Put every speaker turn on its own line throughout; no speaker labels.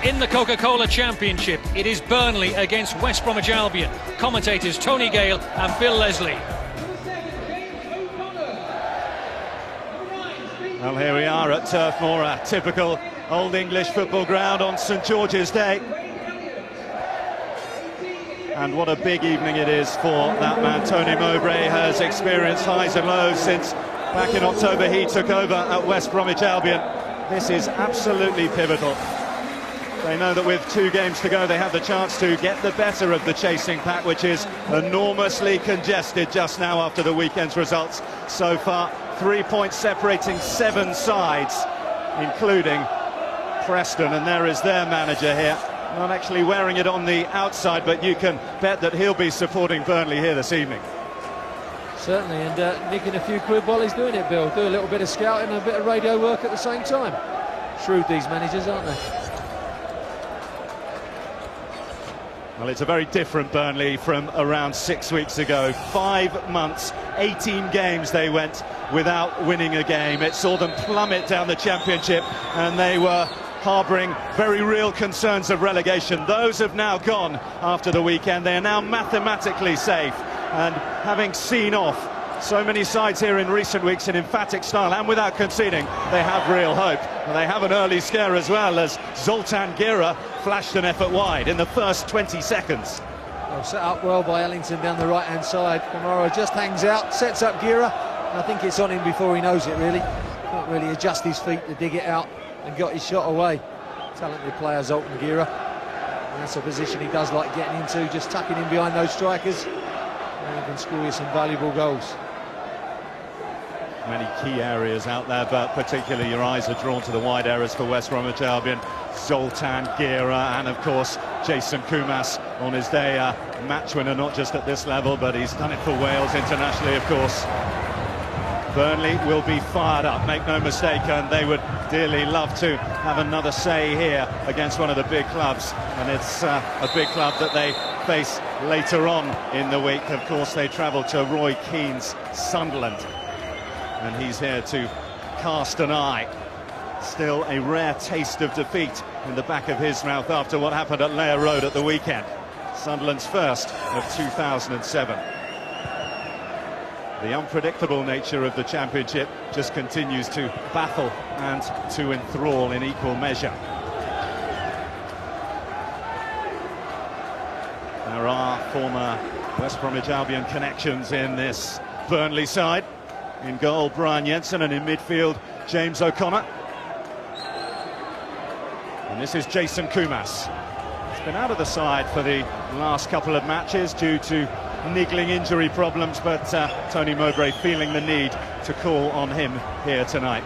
in the Coca-Cola Championship. It is Burnley against West Bromwich Albion. Commentators Tony Gale and Bill Leslie.
Well, here we are at Turf Moor, a typical Old English football ground on St George's Day. And what a big evening it is for that man. Tony Mowbray has experienced highs and lows since back in October he took over at West Bromwich Albion. This is absolutely pivotal. They know that with 2 games to go they have the chance to get the better of the chasing pack, which is enormously congested just now after the weekend's results so far. 3 points separating 7 sides, including Preston, and there is their manager here. Not actually wearing it on the outside, but you can bet that he'll be supporting Burnley here this evening.
Certainly, and nicking a few quid while he's doing it, Bill. Do a little bit of scouting and a bit of radio work at the same time. Shrewd, these managers, aren't they?
Well, it's a very different Burnley from around 6 weeks ago. 5 months, 18 games they went without winning a game. It saw them plummet down the Championship, and they were harbouring very real concerns of relegation. Those have now gone after the weekend. They are now mathematically safe, and having seen off so many sides here in recent weeks in emphatic style and without conceding, they have real hope. And they have an early scare as well, as Zoltan Gira flashed an effort wide in the first 20 seconds.
Well, set up well by Ellington down the right-hand side. Kamara just hangs out, sets up Gira, and I think it's on him before he knows it, really. Can't really adjust his feet to dig it out, and got his shot away. Talented player, Zoltan Gira. And that's a position he does like getting into, just tucking in behind those strikers. And he can score you some valuable goals.
Many key areas out there, but particularly your eyes are drawn to the wide areas for West Bromwich Albion. Zoltan Gira and, of course, Jason Kumas on his day, a match winner, not just at this level, but he's done it for Wales internationally, of course. Burnley will be fired up, make no mistake, and they would dearly love to have another say here against one of the big clubs. And it's a big club that they face later on in the week. Of course, they travel to Roy Keane's Sunderland, and he's here to cast an eye. Still a rare taste of defeat in the back of his mouth after what happened at Layer Road at the weekend. Sunderland's first of 2007. The unpredictable nature of the Championship just continues to baffle and to enthrall in equal measure. There are former West Bromwich Albion connections in this Burnley side. In goal, Brian Jensen, and in midfield, James O'Connor. And this is Jason Kumas. He's been out of the side for the last couple of matches due to niggling injury problems, but Tony Mowbray feeling the need to call on him here tonight.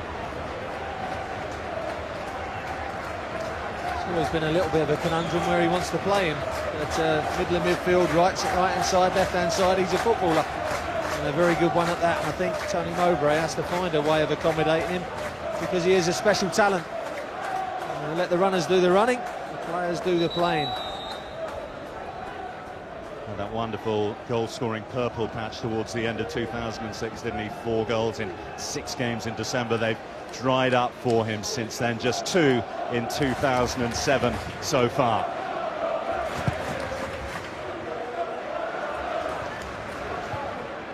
It's always been a little bit of a conundrum where he wants to play him. At middle of midfield, right-hand side, left-hand side, he's a footballer. And a very good one at that, and I think Tony Mowbray has to find a way of accommodating him, because he is a special talent. Let the runners do the running, the players do the playing.
And that wonderful goal-scoring purple patch towards the end of 2006, didn't he? 4 goals in 6 games in December. They've dried up for him since then, just 2 in 2007 so far.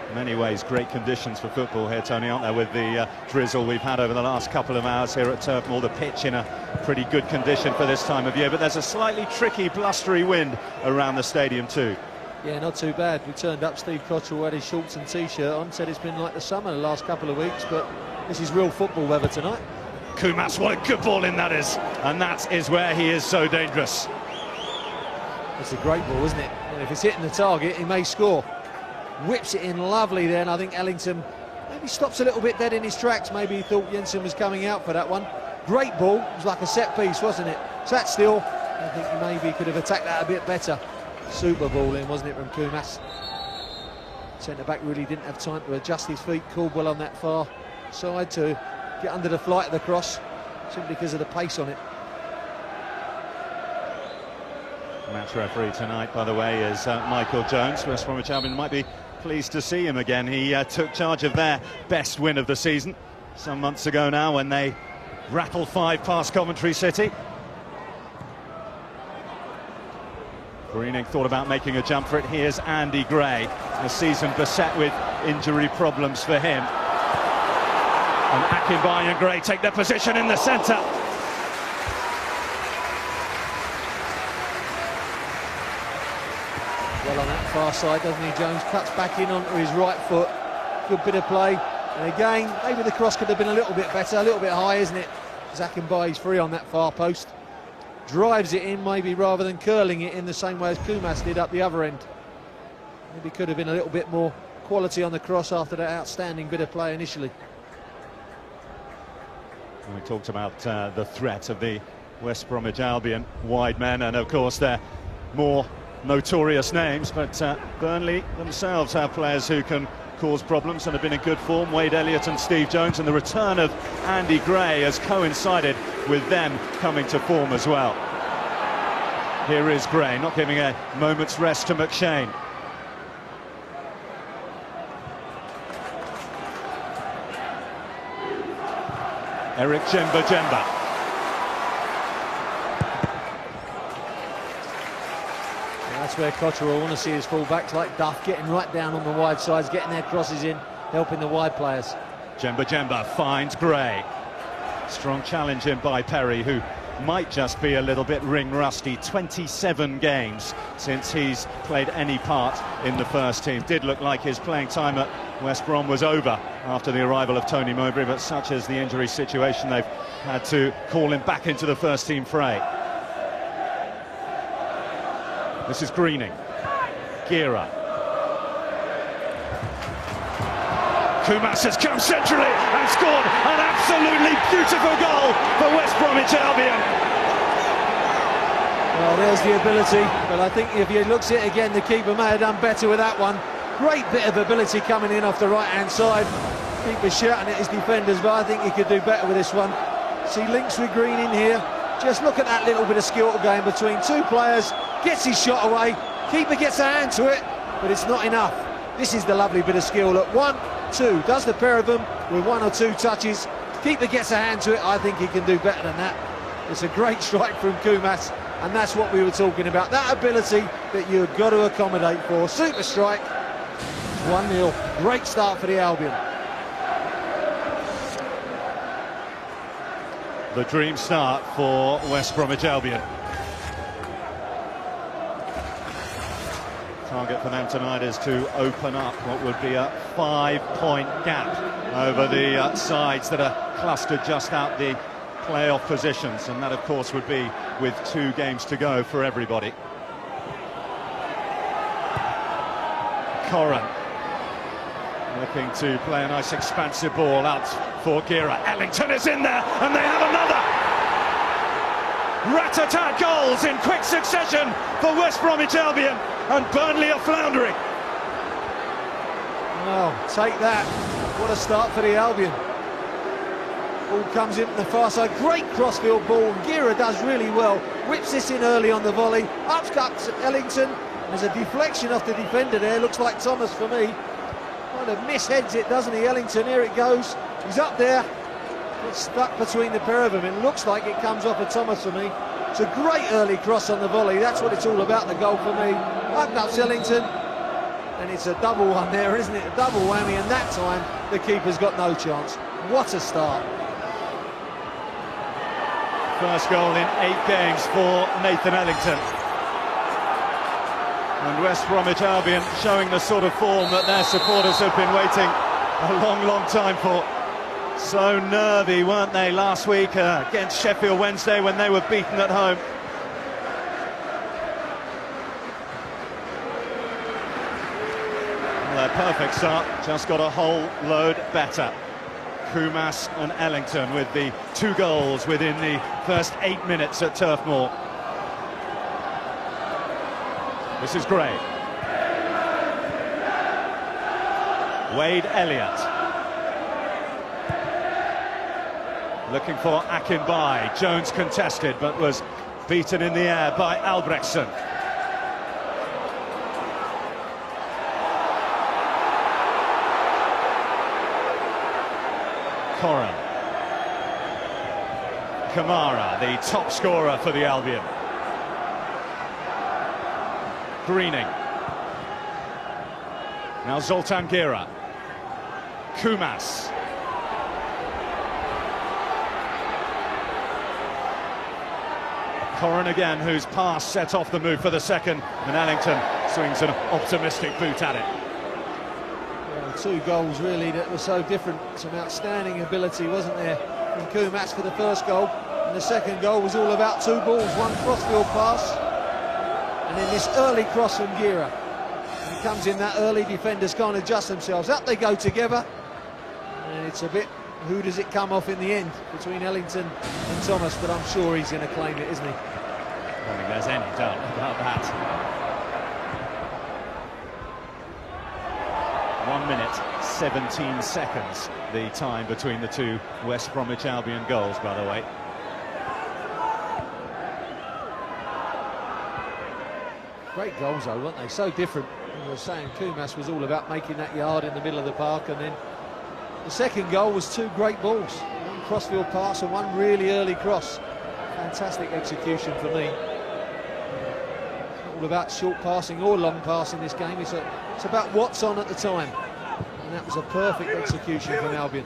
In many ways, great conditions for football here, Tony, aren't there, with the drizzle we've had over the last couple of hours here at Turf Moor. The pitch in a pretty good condition for this time of year, but there's a slightly tricky, blustery wind around the stadium too.
Yeah, not too bad. We turned up, Steve Cottrell had his shorts and t-shirt on, said it's been like the summer the last couple of weeks, but this is real football weather tonight.
Kumas, what a good ball in that is, and that is where he is so dangerous.
It's a great ball, isn't it? And if it's hitting the target, he may score. Whips it in lovely there, and I think Ellington maybe stops a little bit dead in his tracks. Maybe he thought Jensen was coming out for that one. Great ball. It was like a set piece, wasn't it? Sat still. I think he maybe could have attacked that a bit better. Super ball in, wasn't it, from Kumas? Centre-back really didn't have time to adjust his feet. Caldwell on that far side to get under the flight of the cross, simply because of the pace on it.
Match referee tonight, by the way, is Michael Jones. West Bromwich Albion might be pleased to see him again. He took charge of their best win of the season some months ago now, when they rattled 5 past Coventry City. Greening thought about making a jump for it. Here's Andy Gray, a season beset with injury problems for him. And Akinbaye and Gray take their position in the centre.
Well on that far side, doesn't he, Jones? Cuts back in onto his right foot. Good bit of play. And again, maybe the cross could have been a little bit better, a little bit high, isn't it? Akinbaye's free on that far post. Drives it in maybe rather than curling it in the same way as Kumas did up the other end. Maybe could have been a little bit more quality on the cross after that outstanding bit of play initially.
We talked about the threat of the West Bromwich Albion wide men, and of course they're more notorious names, but Burnley themselves have players who can cause problems and have been in good form. Wade Elliott and Steve Jones, and the return of Andy Gray has coincided with them coming to form as well. Here is Gray, not giving a moment's rest to McShane. Eric Jemba.
That's where Cotterill want to see his full-backs like Duff getting right down on the wide sides, getting their crosses in, helping the wide players.
Jemba finds Gray. Strong challenge in by Perry, who might just be a little bit ring rusty. 27 games since he's played any part in the first team. Did look like his playing time at West Brom was over after the arrival of Tony Mowbray, but such as the injury situation, they've had to call him back into the first team fray. This is Greening. Gira. Kumas has come centrally and scored an absolutely beautiful goal for West Bromwich Albion.
Well, there's the ability, but I think if he looks at it again, the keeper may have done better with that one. Great bit of ability coming in off the right-hand side. Keeper shouting at his defenders, but I think he could do better with this one. See links with Greening here. Just look at that little bit of skill going between two players. Gets his shot away. Keeper gets a hand to it, but it's not enough. This is the lovely bit of skill. Look, 1-2, does the pair of them with one or two touches. Keeper gets a hand to it. I think he can do better than that. It's a great strike from Kumas, and that's what we were talking about. That ability that you've got to accommodate for. Super strike. 1-0. Great start for the Albion.
The dream start for West Bromwich Albion. Target for them tonight is to open up what would be a 5-point gap over the sides that are clustered just out the playoff positions, and that of course would be with 2 games to go for everybody. Coran looking to play a nice expansive ball out for Gira. Ellington is in there, and they have another! Rat-a-tat goals in quick succession for West Bromwich Albion, and Burnley are floundering.
Well, take that. What a start for the Albion. Ball comes in from the far side. Great crossfield ball. Gira does really well. Whips this in early on the volley. Up cuts Ellington. There's a deflection off the defender there. Looks like Thomas for me. Kind of misheads it, doesn't he, Ellington? Here it goes. He's up there. It's stuck between the pair of them. It looks like it comes off of Thomas for me. It's a great early cross on the volley. That's what it's all about, the goal for me. Up cuts Ellington. And it's a double one there, isn't it? A double whammy, and that time the keeper's got no chance. What a start.
First goal in 8 games for Nathan Ellington. And West Bromwich Albion showing the sort of form that their supporters have been waiting a long, long time for. So nervy, weren't they, last week against Sheffield Wednesday when they were beaten at home. Well, their perfect start just got a whole load better. Kumas and Ellington with the 2 goals within the first 8 minutes at Turf Moor. This is Gray. Wade Elliott. Looking for Akinbaye. Jones contested, but was beaten in the air by Albrechtsson. Coran. Kamara, the top scorer for the Albion. Greening. Now Zoltan Gera. Kumas. Corin again, whose pass set off the move for the second, and Ellington swings an optimistic boot at it.
Well, two goals really that were so different. Some outstanding ability, wasn't there, from Kumas for the first goal, and the second goal was all about two balls, one crossfield pass, and then this early cross from Gera. He comes in that early, defenders can't adjust themselves, up they go together, and it's a bit, who does it come off in the end between Ellington and Thomas, but I'm sure he's going to claim it, isn't he?
I don't think there's any doubt about that. 1 minute, 17 seconds, the time between the two West Bromwich Albion goals, by the way.
Great goals though, weren't they? So different. I was saying Kumas was all about making that yard in the middle of the park, and then the second goal was two great balls. One crossfield pass and one really early cross. Fantastic execution for me. It's not all about short passing or long passing this game. It's about what's on at the time. And that was a perfect execution from Albion.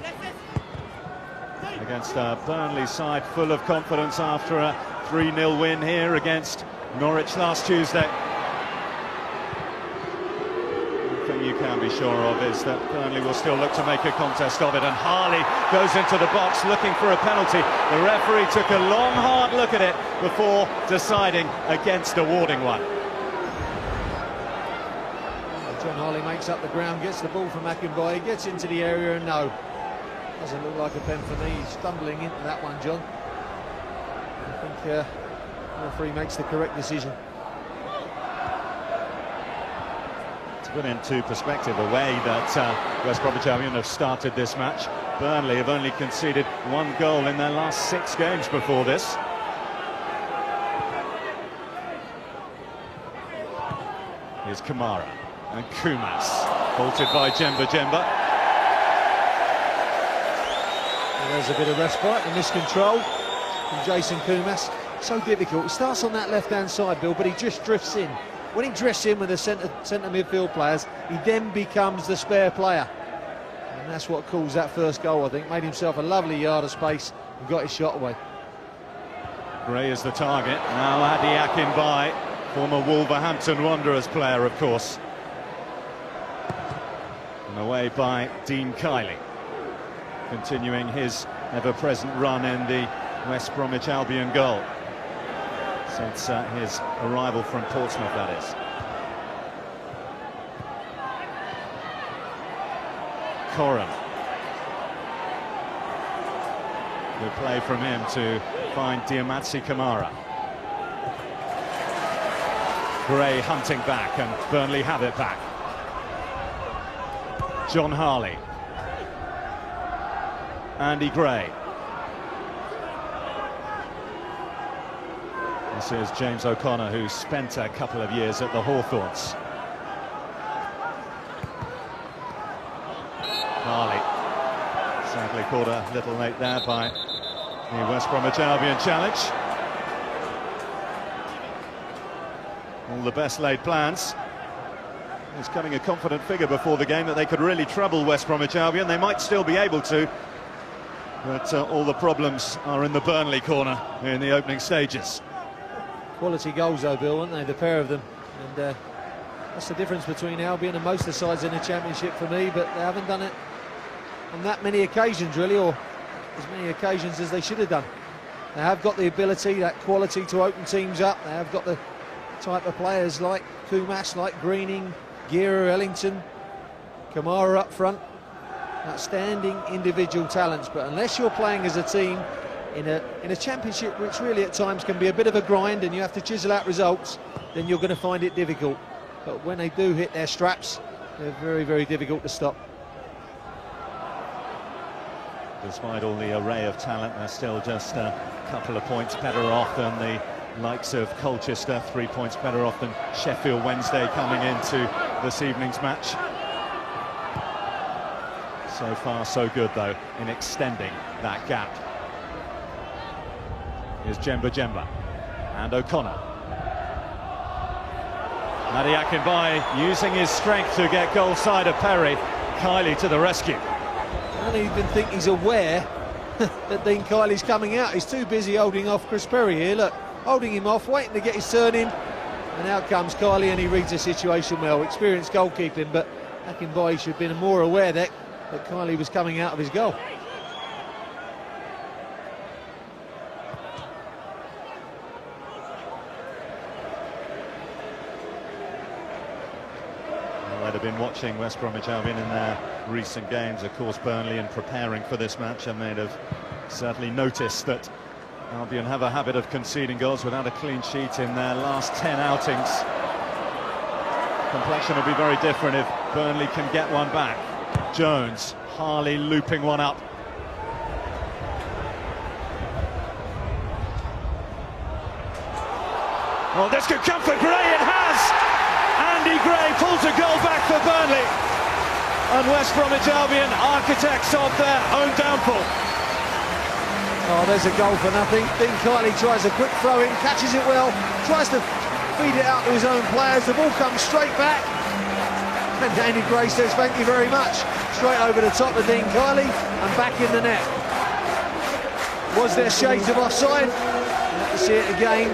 Against a Burnley side full of confidence after a 3-0 win here against Norwich last Tuesday. You can be sure of is that Burnley will still look to make a contest of it, and Harley goes into the box looking for a penalty. The referee took a long hard look at it before deciding against awarding one.
John Harley makes up the ground, gets the ball from Akinbaye, gets into the area, and no, doesn't look like a pen for me. He's stumbling into that one, John. I think the referee makes the correct decision.
Put into perspective the way that West Bromwich Albion have started this match. Burnley have only conceded one goal in their last 6 games before this. Here's Kamara and Kumas, halted by Jemba.
And there's a bit of respite and miscontrol from Jason Kumas. So difficult. He starts on that left-hand side, Bill, but he just drifts in. When he drifts in with the centre midfield players, he then becomes the spare player. And that's what caused that first goal, I think. Made himself a lovely yard of space and got his shot away.
Gray is the target. Now Adi Akinbaye, former Wolverhampton Wanderers player, of course. And away by Dean Kiley, continuing his ever-present run in the West Bromwich Albion goal. Since his arrival from Portsmouth, that is. Corin. Good play from him to find Diamatsi Kamara. Gray hunting back, and Burnley have it back. John Harley. Andy Gray. This is James O'Connor, who spent a couple of years at the Hawthorns. Harley, sadly caught a little late there by the West Bromwich Albion challenge. All the best laid plans. He's coming a confident figure before the game that they could really trouble West Bromwich Albion. They might still be able to, but all the problems are in the Burnley corner in the opening stages.
Quality goals though, Bill, aren't they, the pair of them? And that's the difference between Albion and most of the sides in the Championship for me, but they haven't done it on that many occasions really, or as many occasions as they should have done. They have got the ability, that quality to open teams up. They have got the type of players like Kumas, like Greening, Gera, Ellington, Kamara up front. Outstanding individual talents, but unless you're playing as a team in a championship which really at times can be a bit of a grind and you have to chisel out results, then you're going to find it difficult. But when they do hit their straps, they're very, very difficult to stop.
Despite all the array of talent, they're still just a couple of points better off than the likes of Colchester, 3 points better off than Sheffield Wednesday coming into this evening's match. So far so good though in extending that gap. Here's Jemba and O'Connor. Mady Akinbaye using his strength to get goal side of Perry. Kiley to the rescue.
I don't even think he's aware that Dean Kiley's coming out. He's too busy holding off Chris Perry here. Look, holding him off, waiting to get his turn in. And out comes Kiley, and he reads the situation well. Experienced goalkeeping, but Akinbaye should have been more aware that Kiley was coming out of his goal.
They'd have been watching West Bromwich Albion in their recent games, of course, Burnley, and preparing for this match, and they'd have certainly noticed that Albion have a habit of conceding goals without a clean sheet in their last 10 outings. Complexion will be very different if Burnley can get one back. Jones, Harley looping one up. Well, this could come for Gray, it has! Andy Gray pulls a goal back for Burnley, and West Bromwich Albion, architects of their own downfall.
Oh, there's a goal for nothing. Dean Kiley tries a quick throw in, catches it well, tries to feed it out to his own players. The ball comes straight back, and Andy Gray says thank you very much. Straight over the top of Dean Kiley and back in the net. Was there shades of offside? We'll have to see it again,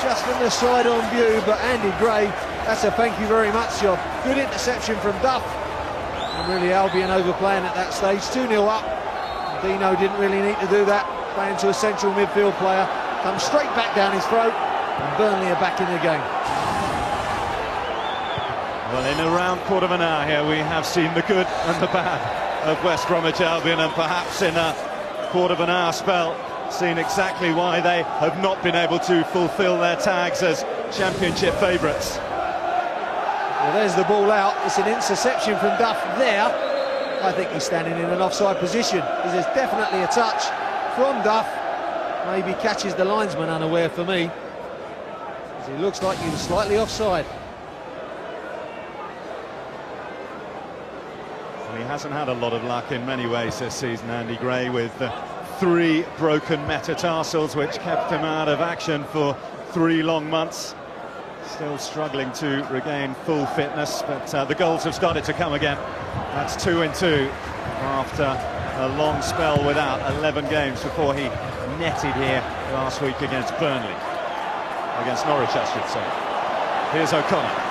just from the side on view, but Andy Gray, that's a thank you very much job. Good interception from Duff. And really Albion overplaying at that stage. 2-0 up. Dino didn't really need to do that. Playing to a central midfield player. Comes straight back down his throat. And Burnley are back in the game.
Well, in around quarter of an hour here, we have seen the good and the bad of West Bromwich Albion, and perhaps in a quarter of an hour spell, seen exactly why they have not been able to fulfil their tags as Championship favourites.
Well, there's the ball out. It's an interception from Duff there. I think he's standing in an offside position. There's definitely a touch from Duff. Maybe catches the linesman unaware for me, as he looks like he was slightly offside.
Well, he hasn't had a lot of luck in many ways this season, Andy Gray, with 3 broken metatarsals which kept him out of action for 3 long months. Still struggling to regain full fitness, but the goals have started to come again. That's 2 in 2 after a long spell without 11 games before he netted here last week against Burnley. Against Norwich, I should say. Here's O'Connor.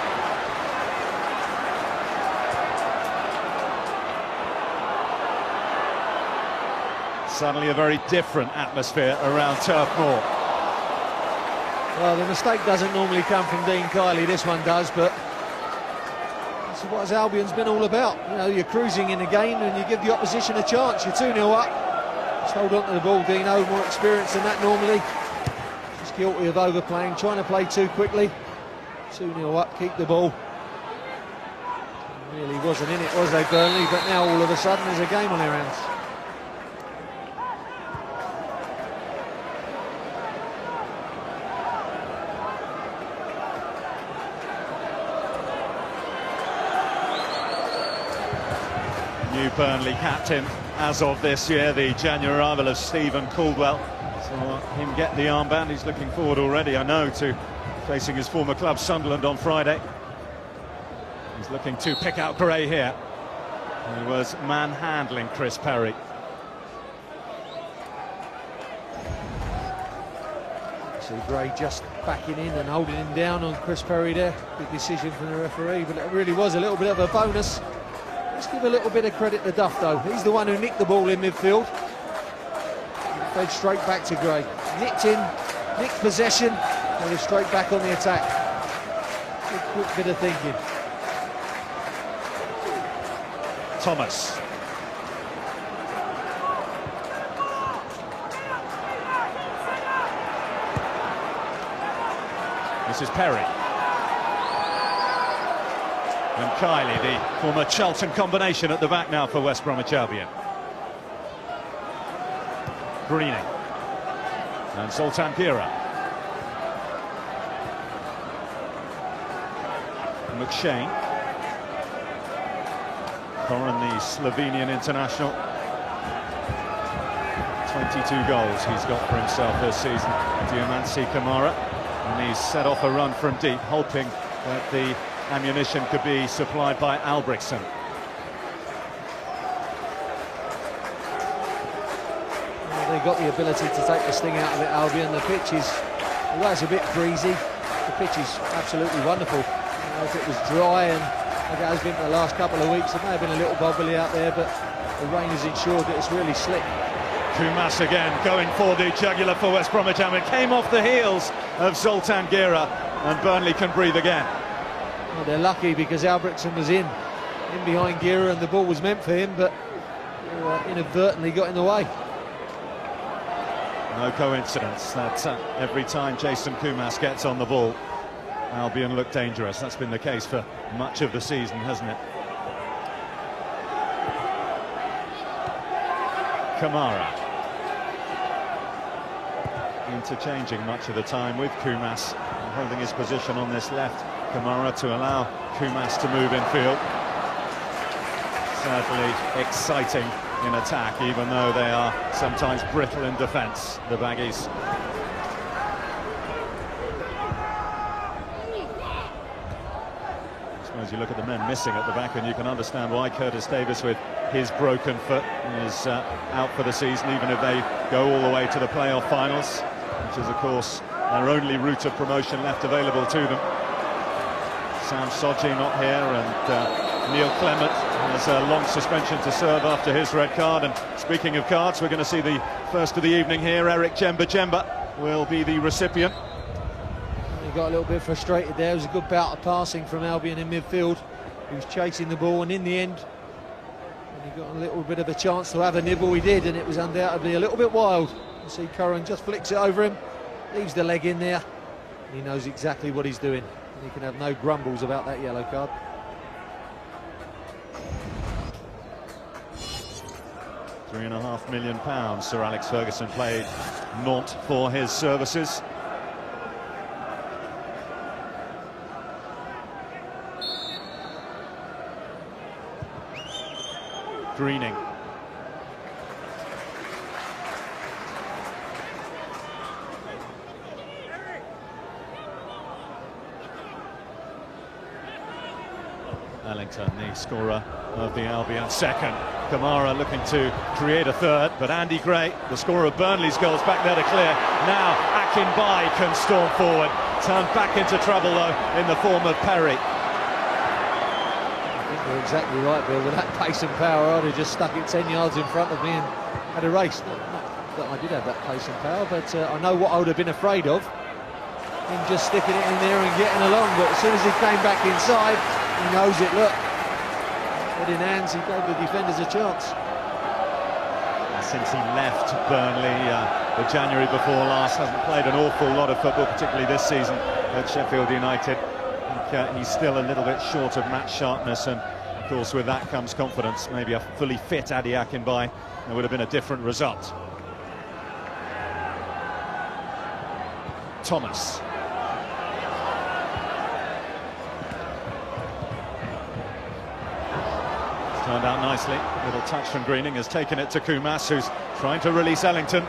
Suddenly a very different atmosphere around Turf Moor.
Well, the mistake doesn't normally come from Dean Kiley, this one does, but this is what Albion's been all about. You know, you're cruising in the game and you give the opposition a chance. You're 2-0 up. Just hold on to the ball, Dino, more experienced than that normally. Just guilty of overplaying, trying to play too quickly. 2-0 up, keep the ball. Really wasn't in it, was they, Burnley? But now all of a sudden there's a game on their hands.
New Burnley captain as of this year, the January arrival of Stephen Caldwell. So him get the armband, he's looking forward already, I know, to facing his former club Sunderland on Friday. He's looking to pick out Gray here. He was manhandling Chris Perry.
See Gray just backing in and holding him down on Chris Perry there. Big decision from the referee, but it really was a little bit of a bonus. Let's give a little bit of credit to Duff though. He's the one who nicked the ball in midfield. Fed straight back to Gray. Nicked in, nicked possession, and he's straight back on the attack. Good quick bit of thinking.
Thomas. This is Perry. And Kiley, the former Charlton combination at the back now for West Bromwich Albion. Greening. And Zoltan Gira. McShane. Koran, the Slovenian international. 22 goals he's got for himself this season. Diamansi Kamara. And he's set off a run from deep, hoping that the ammunition could be supplied by Albrechtsen.
Well, they've got the ability to take the sting out of it, Albion. The pitch is, although it's a bit breezy, the pitch is absolutely wonderful. If it was dry, and like it has been for the last couple of weeks, it may have been a little bubbly out there, but the rain has ensured that it's really slick.
Kumas again going for the jugular for West Bromwich Albion. Came off the heels of Zoltan Gera, and Burnley can breathe again.
Well, they're lucky because Albrechtsen was in behind Gera, and the ball was meant for him, but inadvertently got in the way.
No coincidence that every time Jason Kumas gets on the ball, Albion look dangerous. That's been the case for much of the season, hasn't it? Kamara. Interchanging much of the time with Kumas, and holding his position on this left. Kamara to allow Kumas to move in field. Certainly exciting in attack, even though they are sometimes brittle in defence, the Baggies. I suppose you look at the men missing at the back, and you can understand why Curtis Davis, with his broken foot, is out for the season, even if they go all the way to the playoff finals, which is, of course, their only route of promotion left available to them. Sam Sodji not here, and Neil Clement has a long suspension to serve after his red card. And speaking of cards, we're going to see the first of the evening here. Eric Jemba will be the recipient.
He got a little bit frustrated there. It was a good bout of passing from Albion in midfield. He was chasing the ball, and in the end, when he got a little bit of a chance to have a nibble, he did, and it was undoubtedly a little bit wild. You see Curran just flicks it over him, leaves the leg in there, and he knows exactly what he's doing. And he can have no grumbles about that yellow card.
£3.5 million Sir Alex Ferguson paid naught for his services. Greening. Ellington, the scorer of the Albion second. Kamara looking to create a third, but Andy Gray, the scorer of Burnley's goals, back there to clear. Now Akinbai can storm forward. Turned back into trouble though in the form of Perry.
I think you're exactly right, Bill. With that pace and power, I'd have just stuck it 10 yards in front of me and had a race. Not that I did have that pace and power, but I know what I would have been afraid of. Him just sticking it in there and getting along, but as soon as he came back inside, he knows it. Look, head in hands, he gave the defenders a chance.
Since he left Burnley the January before last, hasn't played an awful lot of football, particularly this season at Sheffield United. I think he's still a little bit short of match sharpness, and of course with that comes confidence. Maybe a fully fit Adi Akinbai, it would have been a different result. Thomas. Turned out nicely. Little touch from Greening, has taken it to Kumas, who's trying to release Ellington.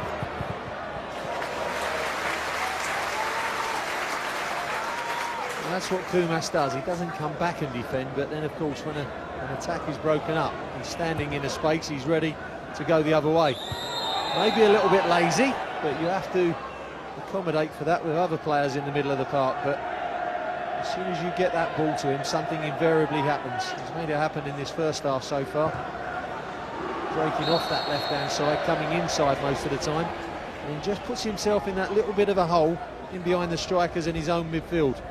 And that's what Kumas does. He doesn't come back and defend, but then of course when an attack is broken up, he's standing in a space, he's ready to go the other way. Maybe a little bit lazy, but you have to accommodate for that with other players in the middle of the park. But as soon as you get that ball to him, something invariably happens. He's made it happen in this first half so far. Breaking off that left-hand side, coming inside most of the time. And he just puts himself in that little bit of a hole in behind the strikers in his own midfield.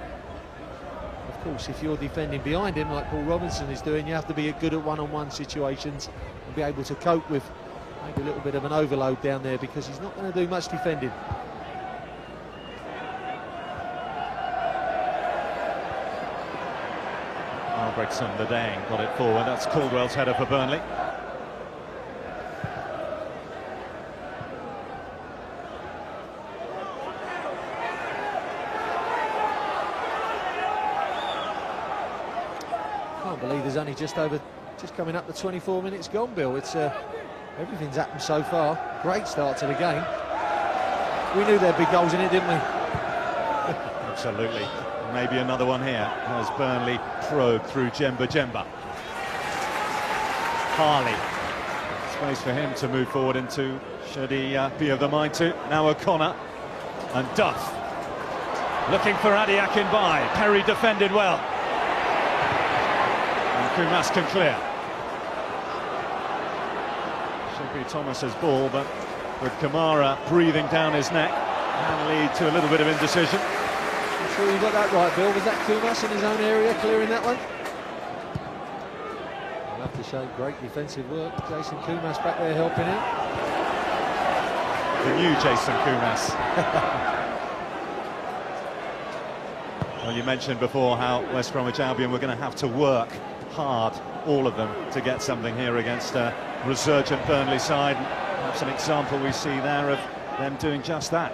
Of course, if you're defending behind him, like Paul Robinson is doing, you have to be good at one-on-one situations and be able to cope with maybe a little bit of an overload down there, because he's not going to do much defending.
Albrechtsen, the Dane, got it forward. That's Caldwell's header for Burnley.
Can't believe there's only just coming up to 24 minutes gone, Bill. It's everything's happened so far. Great start to the game. We knew there'd be goals in it, didn't we?
Absolutely. Maybe another one here as Burnley probe through Jemba. Harley. Space for him to move forward into, should he be of the mind to. Now O'Connor and Duff. Looking for Adi Akinbai. Perry defended well. And Kumas can clear. Should be Thomas's ball, but with Kamara breathing down his neck, can lead to a little bit of indecision.
I'm sure you got that right, Bill. Was that Kumas in his own area clearing that one? I'll have to show great defensive work. Jason Kumas back there helping out.
The new Jason Kumas. Well, you mentioned before how West Bromwich Albion were going to have to work hard, all of them, to get something here against a resurgent Burnley side. Perhaps an example we see there of them doing just that.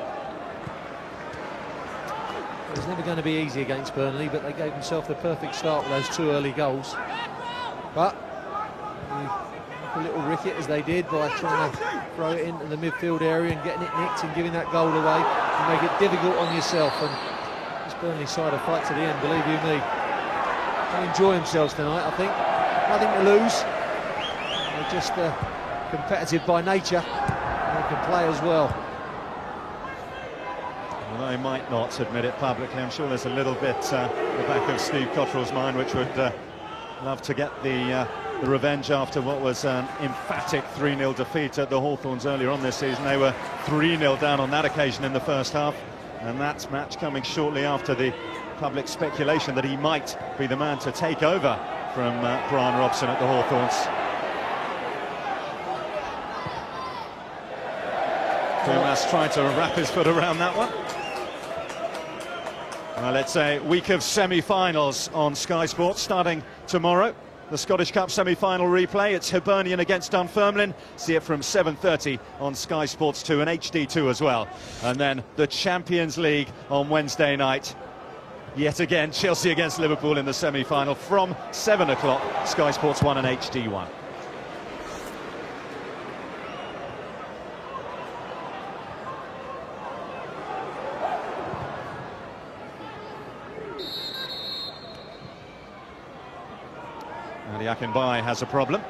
It was never going to be easy against Burnley, but they gave themselves the perfect start with those 2 early goals. But a little ricket as they did by trying to throw it into the midfield area and getting it nicked and giving that goal away, and make it difficult on yourself. And this Burnley side will fight to the end, believe you me. They'll enjoy themselves tonight, I think. Nothing to lose. They're just competitive by nature, and they can play as well.
Well, they might not admit it publicly. I'm sure there's a little bit at the back of Steve Cotterell's mind, which would love to get the revenge after what was an emphatic 3-0 defeat at the Hawthorns earlier on this season. They were 3-0 down on that occasion in the first half, and that match coming shortly after the public speculation that he might be the man to take over from Brian Robson at the Hawthorns. Kumas trying to wrap his foot around that one. Well, it's a week of semi-finals on Sky Sports starting tomorrow. The Scottish Cup semi-final replay. It's Hibernian against Dunfermline. See it from 7:30 on Sky Sports 2 and HD2 as well. And then the Champions League on Wednesday night. Yet again, Chelsea against Liverpool in the semi-final from 7 o'clock, Sky Sports 1 and HD1. Adi Akinbai has a problem.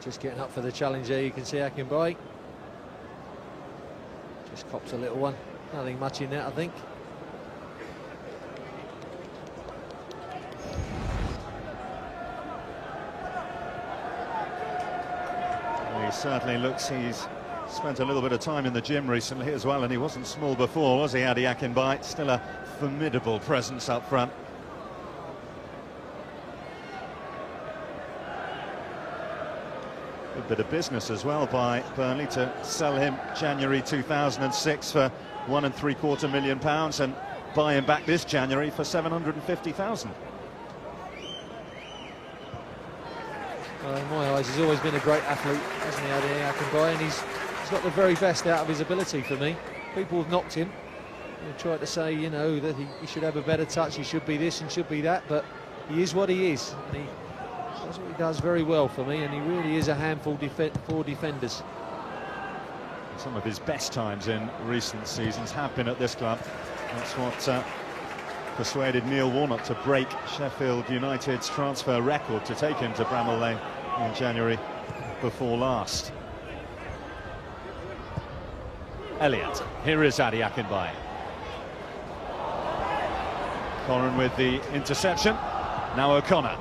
Just getting up for the challenge there, you can see Akinbai. Just cops a little one. Nothing much in that, I think.
Well, he certainly looks, he's spent a little bit of time in the gym recently as well, and he wasn't small before, was he, Adi Akinbai? Still a formidable presence up front. Good bit of business as well by Burnley to sell him January 2006 for £1.75 million and buy him back this January for 750,000.
Well, in my eyes, he's always been a great athlete, hasn't he, Adi Akinbai, and he's got the very best out of his ability for me. People have knocked him. They've tried to say, you know, that he should have a better touch, he should be this and should be that, but he is what he is. And he does what he does very well for me, and he really is a handful for defenders.
Some of his best times in recent seasons have been at this club. That's what persuaded Neil Warnock to break Sheffield United's transfer record to take him to Bramall Lane in January before last. Elliott, here is Adi Akinbai. Corrin with the interception. Now O'Connor.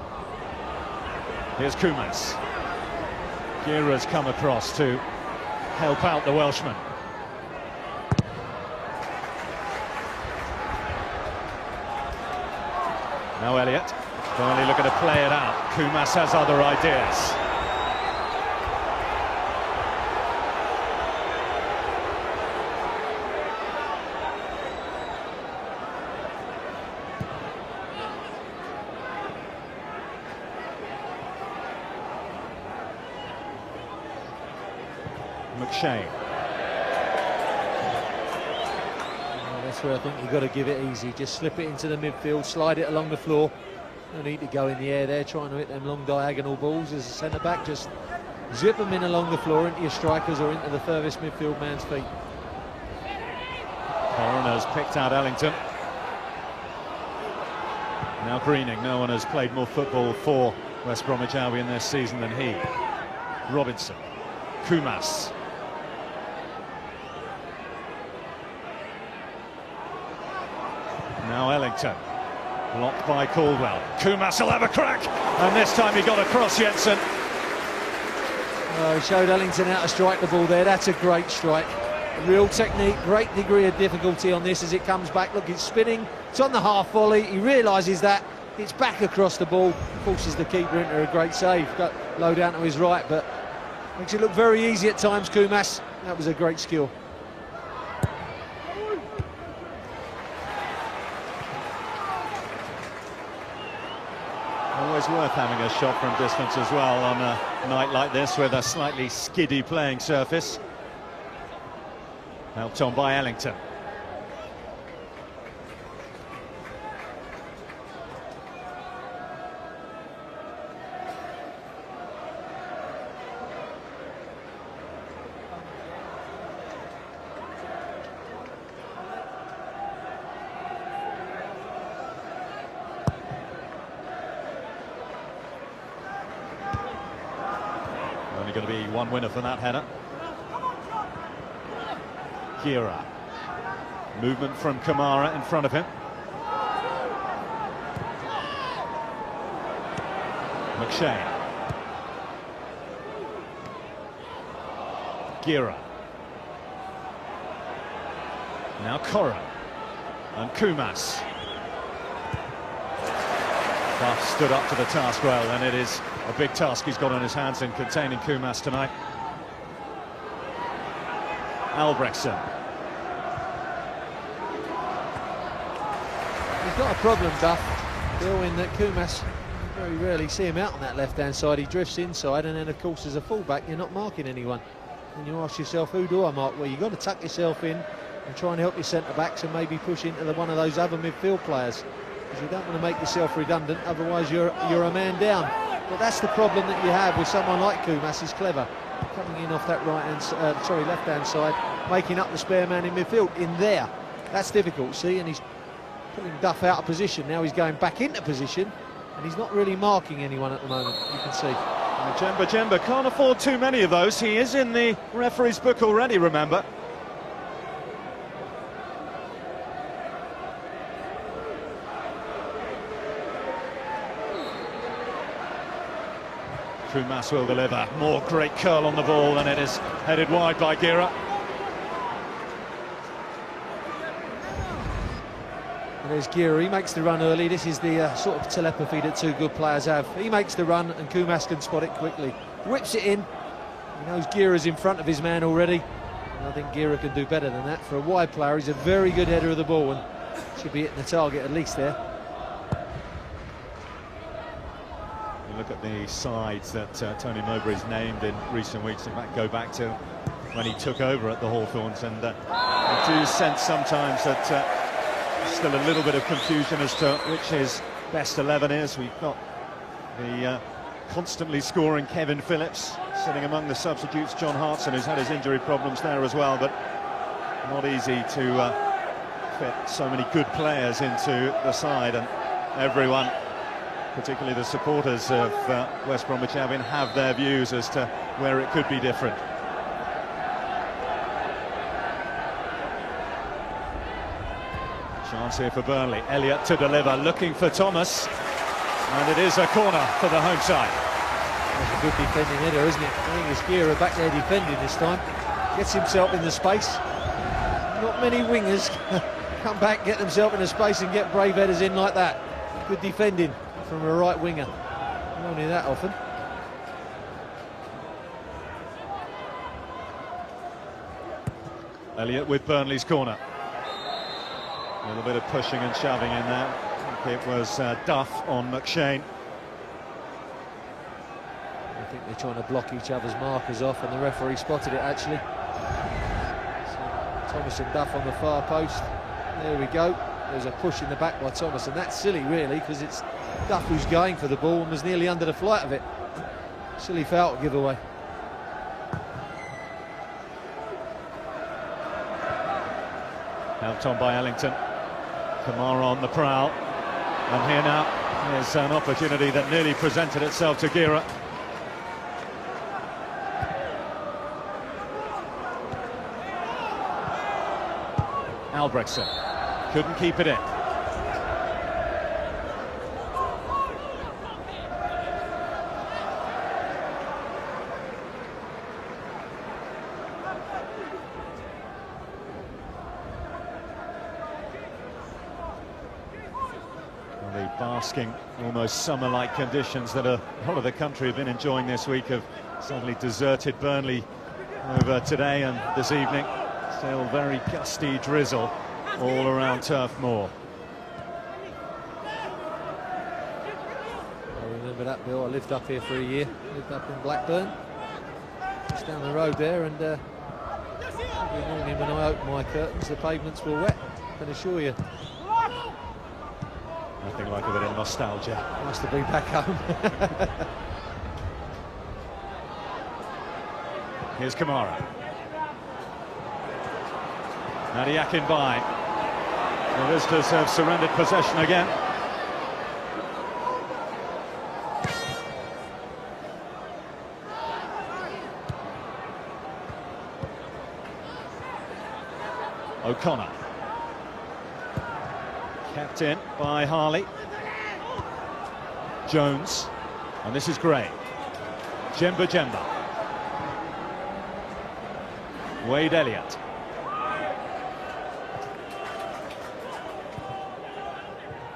Here's Kumas. Guerra's come across to help out the Welshman. Now Elliott. Burnley looking to play it out. Kumas has other ideas. McShane.
That's where I think you've got to give it easy. Just slip it into the midfield, slide it along the floor, No need to go in the air there trying to hit them long diagonal balls as a centre-back. Just zip them in along the floor into your strikers or into the furthest midfield man's feet.
Coroner's picked out Ellington. Now Greening. No one has played more football for West Bromwich Albion this season than he. Robinson. Kumas. Now Ellington. Blocked by Caldwell. Kumas will have a crack, and this time he got across Jensen.
He showed Ellington how to strike the ball there. That's a great strike. Real technique, great degree of difficulty on this as it comes back. Look, it's spinning, it's on the half volley. He realises that, it's back across the ball, forces the keeper into a great save. Got low down to his right, but makes it look very easy at times, Kumas. That was a great skill.
Always worth having a shot from distance as well on a night like this with a slightly skiddy playing surface. Helped on by Ellington. Only going to be one winner for that header. Gira. Movement from Kamara in front of him. McShane. Gira. Now Cora. And Kumas. Duff stood up to the task well, and it is a big task he's got on his hands in containing Kumas tonight. Albrechtsen.
He's got a problem, Duff, Bill, in that Kumas, you very rarely see him out on that left-hand side. He drifts inside, and then, of course, as a full-back, you're not marking anyone. And you ask yourself, who do I mark? Well, you've got to tuck yourself in and try and help your centre-backs and maybe push into one of those other midfield players, because you don't want to make yourself redundant, otherwise you're a man down. But that's the problem that you have with someone like Kumas. He's clever, coming in off that left-hand side, making up the spare man in midfield. In there, that's difficult, see, and he's putting Duff out of position. Now he's going back into position, and he's not really marking anyone at the moment, you can see.
Jemba can't afford too many of those. He is in the referee's book already, remember. Kumas will deliver. More great curl on the ball, and it is headed wide by Gira.
And there's Gira. He makes the run early. This is the sort of telepathy that two good players have. He makes the run, and Kumas can spot it quickly. Whips it in. He knows Gira's in front of his man already, and I think Gira can do better than that. For a wide player, he's a very good header of the ball, and should be hitting the target at least there.
Look at the sides that Tony Mowbray's named in recent weeks. In fact, go back to when he took over at the Hawthorns, and I do sense sometimes that there's still a little bit of confusion as to which his best 11 is. We've got the constantly scoring Kevin Phillips sitting among the substitutes. John Hartson, who's had his injury problems there as well, but not easy to fit so many good players into the side, and everyone, particularly the supporters of West Bromwich Albion, have their views as to where it could be different. Chance here for Burnley. Elliott to deliver, looking for Thomas, and it is a corner for the home side.
That's a good defending header, isn't it? I think it's Gira back there defending this time. Gets himself in the space. Not many wingers come back, get themselves in the space and get brave headers in like that. Good defending from a right winger. Not only that often.
Elliott with Burnley's corner. A little bit of pushing and shoving in there. I think it was Duff on McShane.
I think they're trying to block each other's markers off, and the referee spotted it actually. So Thomas and Duff on the far post. There we go. There's a push in the back by Thomas, and that's silly really, because it's Duff who's going for the ball and was nearly under the flight of it. Silly foul to give away.
Helped on by Ellington. Kamara on the prowl. And here now is an opportunity that nearly presented itself to Gira. Albrechtsen couldn't keep it in. The basking, almost summer-like conditions that a lot of the country have been enjoying this week have suddenly deserted Burnley over today and this evening. Still very gusty drizzle all around Turf Moor.
I remember that, Bill. I lived up here for a year. Lived up in Blackburn, just down the road there, and every morning when I open my curtains, the pavements were wet. I can assure you.
Nothing like a bit of nostalgia.
Nice to be back home.
Here's Kamara. Nadiakin by. The visitors have surrendered possession again. O'Connor. Kept in by Harley. Jones. And this is Gray. Jemba. Wade Elliott.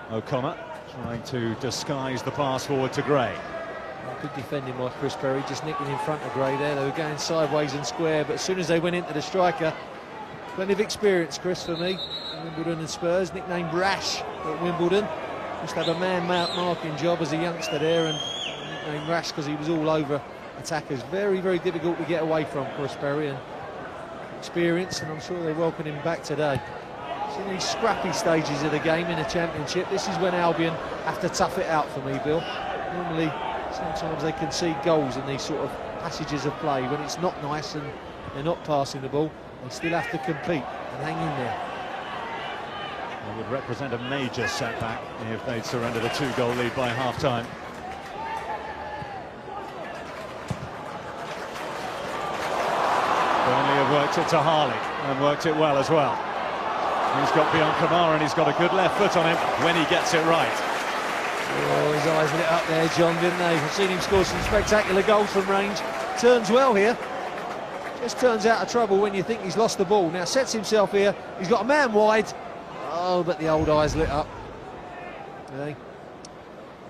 O'Connor trying to disguise the pass forward to Gray.
Good defending by Chris Perry, just nicking in front of Gray there. They were going sideways and square, but as soon as they went into the striker, plenty of experience, Chris, for me. Wimbledon and Spurs, nicknamed Rash at Wimbledon. Used to have a man marking job as a youngster there, and nicknamed Rash because he was all over attackers. Very, very difficult to get away from, Chris Perry, and experience, and I'm sure they welcome him back today. It's in these scrappy stages of the game in a championship. This is when Albion have to tough it out for me, Bill. Normally, sometimes they concede goals in these sort of passages of play when it's not nice and they're not passing the ball. They still have to compete and hang in there.
It would represent a major setback if they'd surrendered a 2-goal lead by half-time. Burnley have worked it to Harley and worked it well as well. He's got beyond Kamara and he's got a good left foot on him when he gets it right.
Oh, his eyes lit up there, John, didn't they? I've seen him score some spectacular goals from range. Turns well here. Just turns out of trouble when you think he's lost the ball. Now sets himself here. He's got a man wide. Oh, but the old eyes lit up. Hey,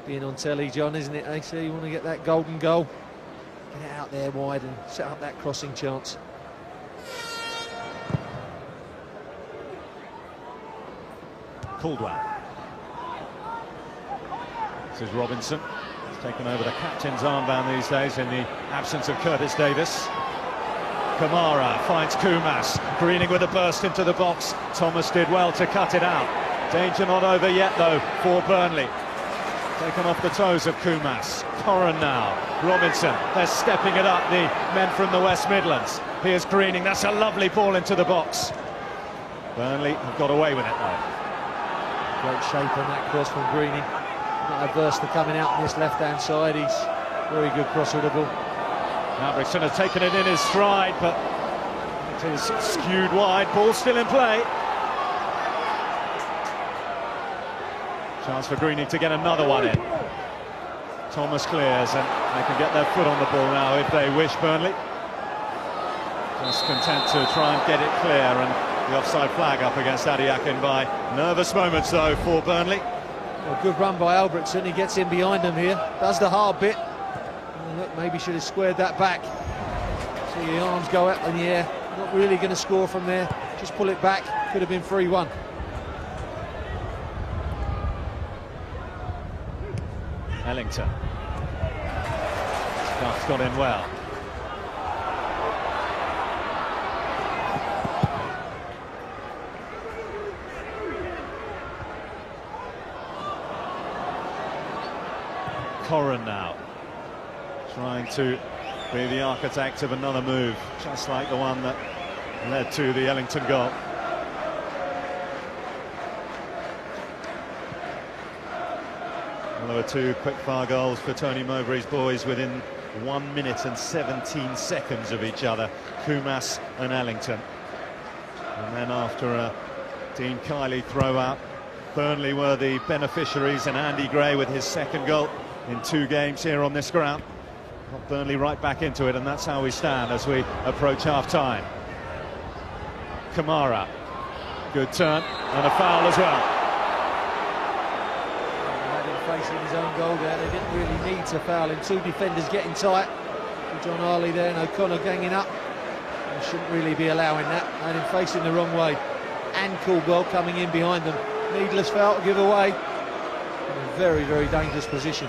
being on telly, John, isn't it? They say you want to get that golden goal. Get it out there wide and set up that crossing chance.
Caldwell. This is Robinson. He's taken over the captain's armband these days in the absence of Curtis Davis. Kamara finds Kumas. Greening with a burst into the box. Thomas did well to cut it out. Danger not over yet, though, for Burnley. Taken off the toes of Kumas. Corran now. Robinson. They're stepping it up, the men from the West Midlands. Here's Greening. That's a lovely ball into the box. Burnley have got away with it, though.
Great shape on that cross from Greening. Not adverse to coming out on this left-hand side. He's very good cross with the ball.
Albrechtsen has taken it in his stride, but it is skewed wide. Ball still in play. Chance for Greening to get another one in. Thomas clears, and they can get their foot on the ball now if they wish, Burnley. Just content to try and get it clear, and the offside flag up against Adiakin by. Nervous moments, though, for Burnley.
A good run by Albrechtsen. He gets in behind him here, does the hard bit. And look, maybe should have squared that back. See the arms go up in the air. Not really going to score from there. Just pull it back. Could have been 3-1.
Ellington. Duff's got in well. Corran now, trying to be the architect of another move, just like the one that led to the Ellington goal. Well, there were two quick-fire goals for Tony Mowbray's boys within 1 minute and 17 seconds of each other, Kumas and Ellington. And then after a Dean Kiley throw-out, Burnley were the beneficiaries, and Andy Gray with his second goal in 2 games here on this ground. Got Burnley right back into it, and that's how we stand as we approach half-time. Kamara, good turn, and a foul as well.
Facing his own goal there, they didn't really need to foul him. 2 defenders getting tight. John Harley there and O'Connor ganging up. They shouldn't really be allowing that. And him facing the wrong way. And Caldwell coming in behind them. Needless foul to give away. In a very, very dangerous position.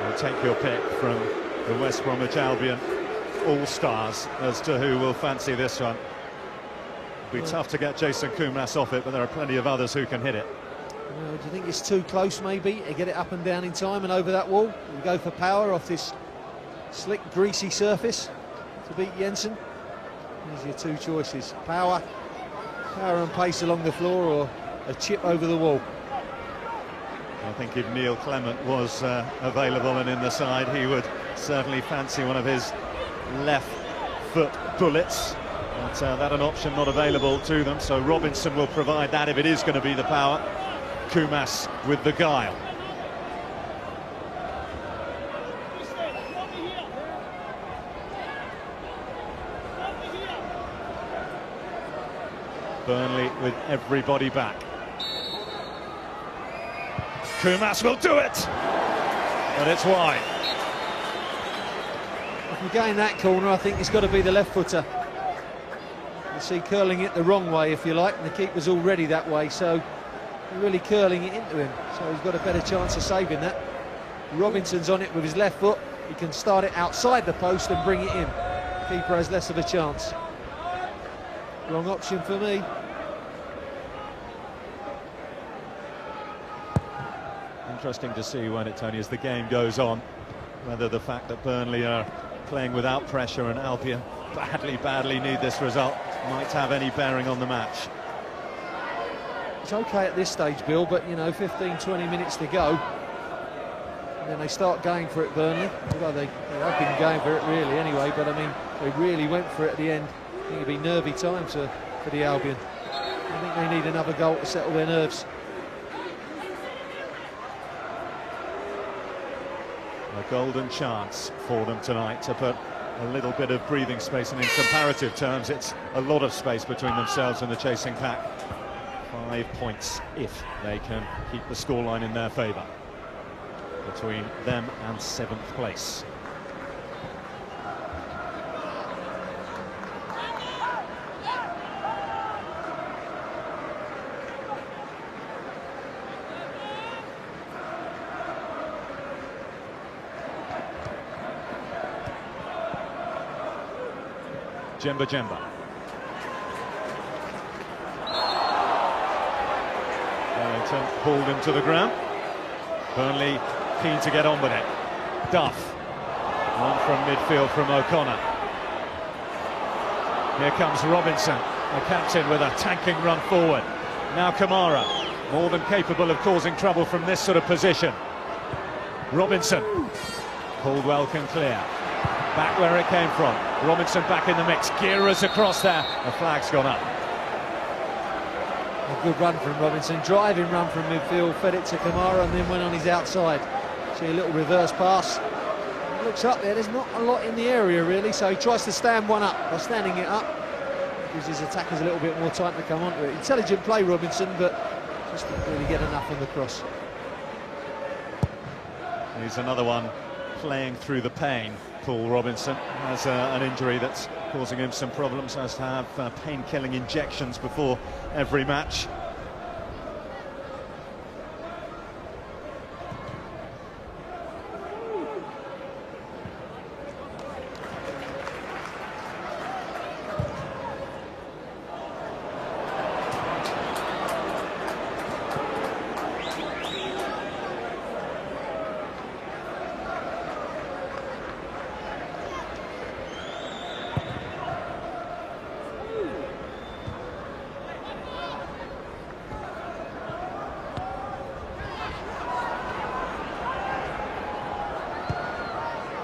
We'll take your pick from the West Bromwich Albion all-stars as to who will fancy this one. It'll be tough to get Jason Kumas off it, but there are plenty of others who can hit it.
Do you think it's too close maybe to get it up and down in time and over that wall? You go for power off this slick, greasy surface to beat Jensen. There's your 2 choices. Power and pace along the floor, or a chip over the wall.
I think if Neil Clement was available and in the side, he would certainly fancy one of his left foot bullets. But that an option not available to them, so Robinson will provide that if it is going to be the power. Kumas with the guile. Burnley with everybody back. Kumas will do it, but it's wide.
If you gain that corner, I think it's got to be the left footer. You see curling it the wrong way, if you like, and the keeper's already that way, so you're really curling it into him, so he's got a better chance of saving that. Robinson's on it with his left foot. He can start it outside the post and bring it in. Keeper has less of a chance. Wrong option for me.
Interesting to see, won't it, Tony, as the game goes on, whether the fact that Burnley are playing without pressure and Albion badly need this result might have any bearing on the match.
It's okay at this stage, Bill, but you know, 15-20 minutes to go, and then they start going for it, Burnley. Well, they have been going for it really anyway, but I mean, they really went for it at the end. I think it'll be nervy times for the Albion. I think they need another goal to settle their nerves.
A golden chance for them tonight to put a little bit of breathing space, and in comparative terms it's a lot of space between themselves and the chasing pack. 5 points if they can keep the scoreline in their favour between them and 7th place. Jemba. Wellington pulled him to the ground. Burnley keen to get on with it. Duff. One from midfield from O'Connor. Here comes Robinson, the captain, with a tanking run forward. Now Kamara, more than capable of causing trouble from this sort of position. Robinson. Caldwell can clear. Back where it came from. Robinson back in the mix. Guerra's across there. The flag's gone up.
A good run from Robinson. Driving run from midfield. Fed it to Kamara and then went on his outside. See a little reverse pass. He looks up there. There's not a lot in the area really, so he tries to stand one up by standing it up. Gives his attackers a little bit more time to come onto it. Intelligent play, Robinson, but just didn't really get enough on the cross.
He's another one playing through the pain. Paul Robinson has an injury that's causing him some problems, has to have pain-killing injections before every match.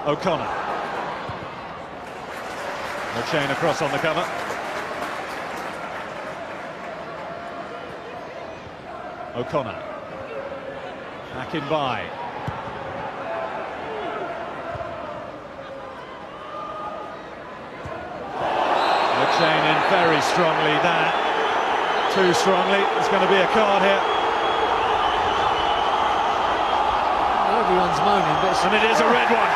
O'Connor. McShane across on the cover. O'Connor. Back in by. McShane in very strongly there. Too strongly. There's going to be a card here.
Everyone's moaning,
and it is a red one.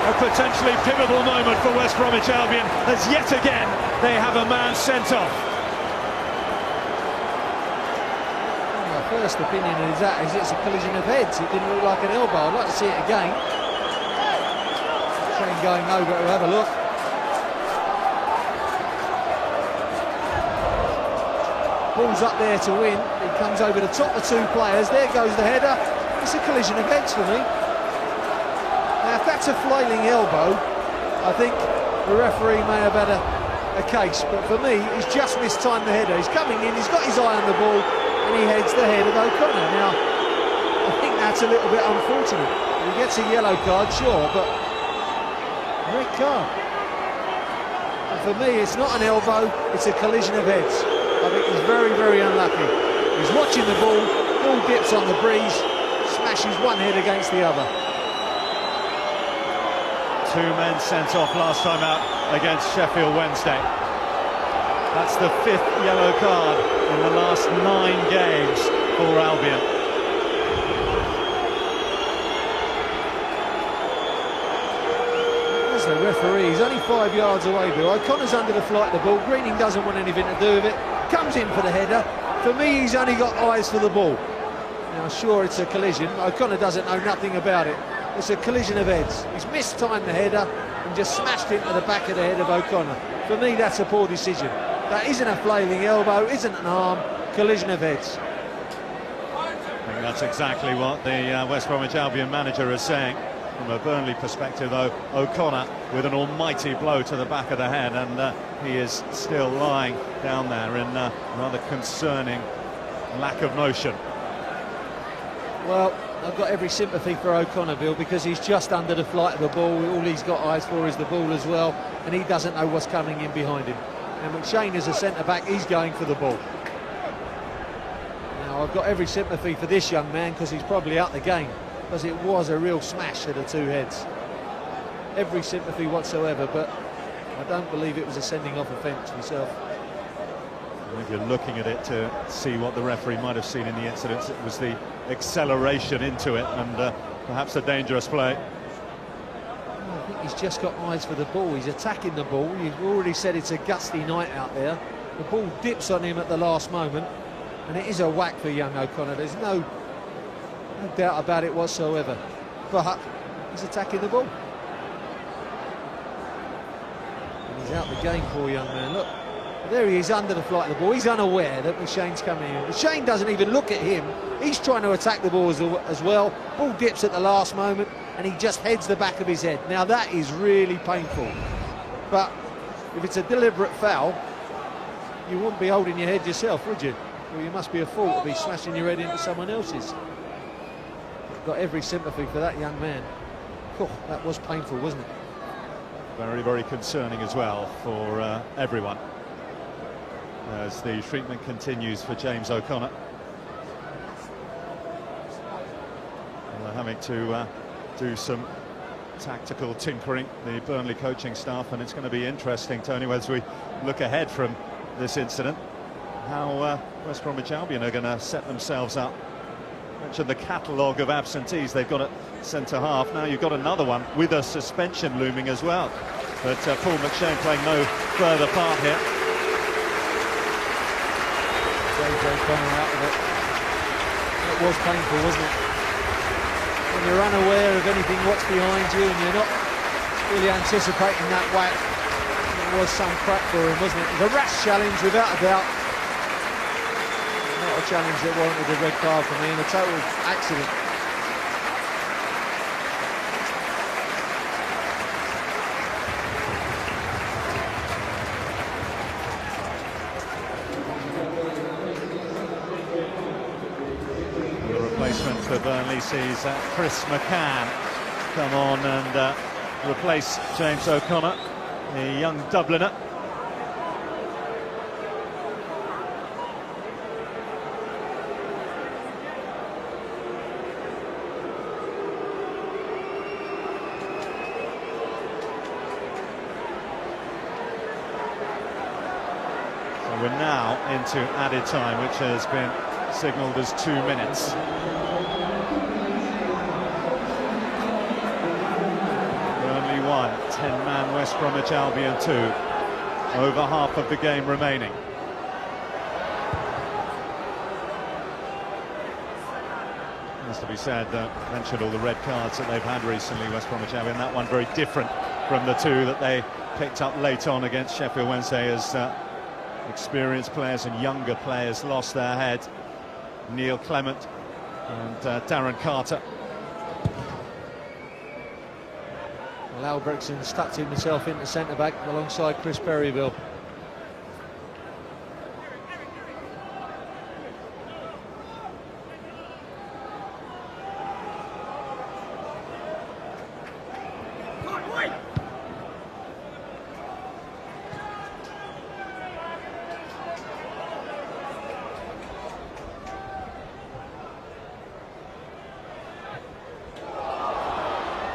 A potentially pivotal moment for West Bromwich Albion, as yet again they have a man sent off.
My first opinion is that it's a collision of heads. It didn't look like an elbow. I'd like to see it again. Train going over to have a look. Ball's up there to win. It comes over the top of two players. There goes the header. It's a collision of heads for me. Now, if that's a flailing elbow, I think the referee may have had a case. But for me, he's just mistimed the header. He's coming in, he's got his eye on the ball, and he heads the head of O'Connor. Now, I think that's a little bit unfortunate. He gets a yellow card, sure, but red card. And for me, it's not an elbow, it's a collision of heads. I think he's very, very unlucky. He's watching the ball dips on the breeze, smashes one head against the other.
Two men sent off last time out against Sheffield Wednesday. That's the 5th yellow card in the last 9 games for Albion.
There's the referee, he's only 5 yards away, Bill. O'Connor's under the flight of the ball. Greening doesn't want anything to do with it. Comes in for the header. For me, he's only got eyes for the ball. Now, sure, it's a collision. O'Connor doesn't know nothing about it. It's a collision of heads. He's mistimed the header and just smashed into the back of the head of O'Connor. For me, that's a poor decision. That isn't a flailing elbow, isn't an arm. Collision of heads.
I think that's exactly what the West Bromwich Albion manager is saying. From a Burnley perspective, though, O'Connor with an almighty blow to the back of the head, and he is still lying down there in rather concerning lack of motion.
Well, I've got every sympathy for O'Connor, Bill, because he's just under the flight of the ball. All he's got eyes for is the ball as well, and he doesn't know what's coming in behind him. And McShane is a centre-back, he's going for the ball. Now, I've got every sympathy for this young man, because he's probably out the game, because it was a real smash to the two heads. Every sympathy whatsoever, but I don't believe it was a sending-off offence myself.
If you're looking at it to see what the referee might have seen in the incident, it was the acceleration into it and perhaps a dangerous play.
I think he's just got eyes for the ball. He's attacking the ball. You've already said it's a gusty night out there. The ball dips on him at the last moment, and it is a whack for young O'Connor. There's no doubt about it whatsoever. But he's attacking the ball. And he's out the game, poor young man. Look. There he is under the flight of the ball. He's unaware that McShane's coming in. McShane doesn't even look at him. He's trying to attack the ball as well. Ball dips at the last moment and he just heads the back of his head. Now that is really painful. But if it's a deliberate foul, you wouldn't be holding your head yourself, would you? Well, you must be a fool to be smashing your head into someone else's. I've got every sympathy for that young man. Oh, that was painful, wasn't it?
Very, very concerning as well for everyone, as the treatment continues for James O'Connor. And they're having to do some tactical tinkering, the Burnley coaching staff, and it's going to be interesting, Tony, as we look ahead from this incident, how West Bromwich Albion are going to set themselves up. Mentioned the catalogue of absentees they've got at centre-half. Now you've got another one with a suspension looming as well. But Paul McShane playing no further part here.
James O'Connor out of it. It was painful, wasn't it? When you're unaware of anything, what's behind you, and you're not really anticipating that whack. It was some crack for him, wasn't it? It was a rash challenge, without a doubt. Not a challenge that warranted a red card for me, and a total accident.
The replacement for Burnley sees Chris McCann come on and replace James O'Connor, the young Dubliner. So we're now into added time, which has been signalled as 2 minutes. Burnley 1, 10-man West Bromwich Albion 2. Over half of the game remaining. Has to be said that, mentioned all the red cards that they've had recently, West Bromwich Albion. That one very different from the two that they picked up late on against Sheffield Wednesday, as experienced players and younger players lost their head. Neil Clement and Darren Carter.
Well, Albrechtsen stuck himself into centre-back alongside Chris Berryville.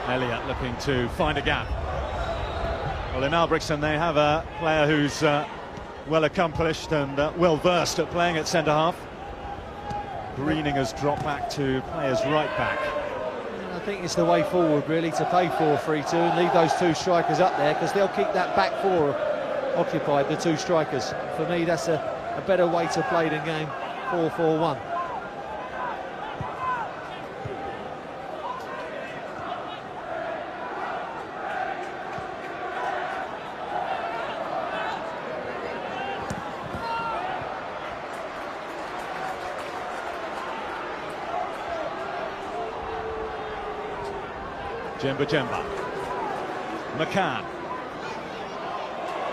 Elliott looking to find a gap. Well, in Albrechtsen they have a player who's well accomplished and well versed at playing at centre-half. Greening has dropped back to play as right-back.
I think it's the way forward, really, to play 4-3-2 and leave those two strikers up there, because they'll keep that back four occupied, the two strikers. For me, that's a better way to play the game, 4-4-1.
Jemba. McCann.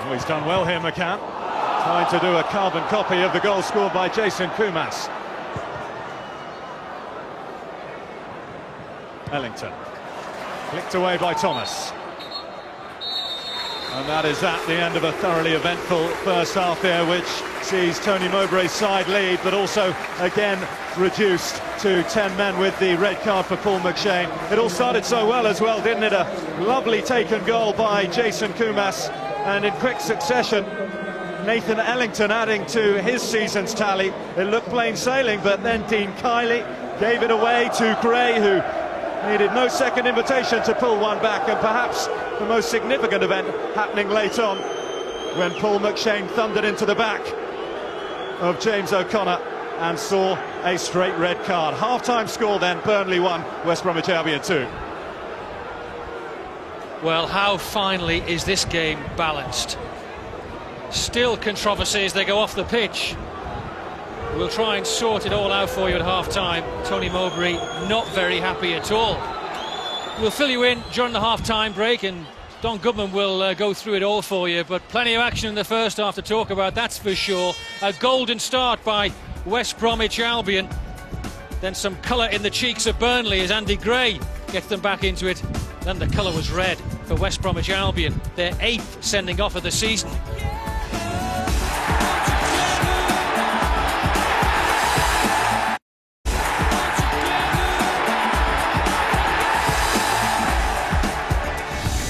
Oh, he's done well here, McCann. Trying to do a carbon copy of the goal scored by Jason Kumas. Ellington. Flicked away by Thomas. And that is at the end of a thoroughly eventful first half here, which sees Tony Mowbray's side lead, but also again reduced to 10 men with the red card for Paul McShane. It all started so well as well, didn't it? A lovely taken goal by Jason Kumas, and in quick succession Nathan Ellington adding to his season's tally. It looked plain sailing, but then Dean Kiley gave it away to Gray, who needed no second invitation to pull one back, and perhaps the most significant event happening late on when Paul McShane thundered into the back of James O'Connor and saw a straight red card. Half-time score then, Burnley 1, West Bromwich Albion 2.
Well, how finely is this game balanced? Still controversy as they go off the pitch. We'll try and sort it all out for you at half-time. Tony Mowbray not very happy at all. We'll fill you in during the half-time break, and Don Goodman will go through it all for you, but plenty of action in the first half to talk about, that's for sure. A golden start by West Bromwich Albion. Then some colour in the cheeks of Burnley as Andy Gray gets them back into it. Then the colour was red for West Bromwich Albion, their 8th sending off of the season.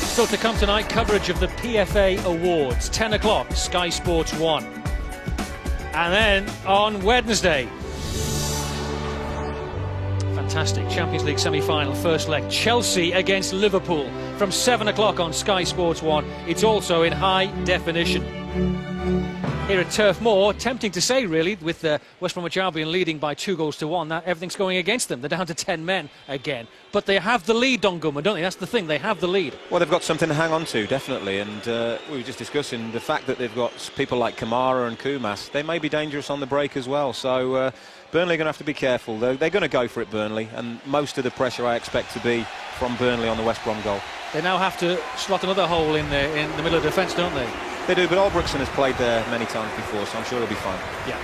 Still to come tonight, coverage of the PFA Awards, 10 o'clock, Sky Sports 1. And then on Wednesday, fantastic Champions League semi-final, first leg, Chelsea against Liverpool from 7 o'clock on Sky Sports 1. It's also in high definition. Here at Turf Moor, tempting to say really, with West Bromwich Albion leading by 2-1, that everything's going against them. They're down to 10 men again. But they have the lead, Don Goodman, don't they? That's the thing, they have the lead.
Well, they've got something to hang on to, definitely. And we were just discussing the fact that they've got people like Kamara and Kumas. They may be dangerous on the break as well. So Burnley are going to have to be careful. They're going to go for it, Burnley. And most of the pressure I expect to be from Burnley on the West Brom goal.
They now have to slot another hole in there in the middle of defence, don't they?
They do, but Albrechtsen has played there many times before, so I'm sure he'll be fine.
Yeah.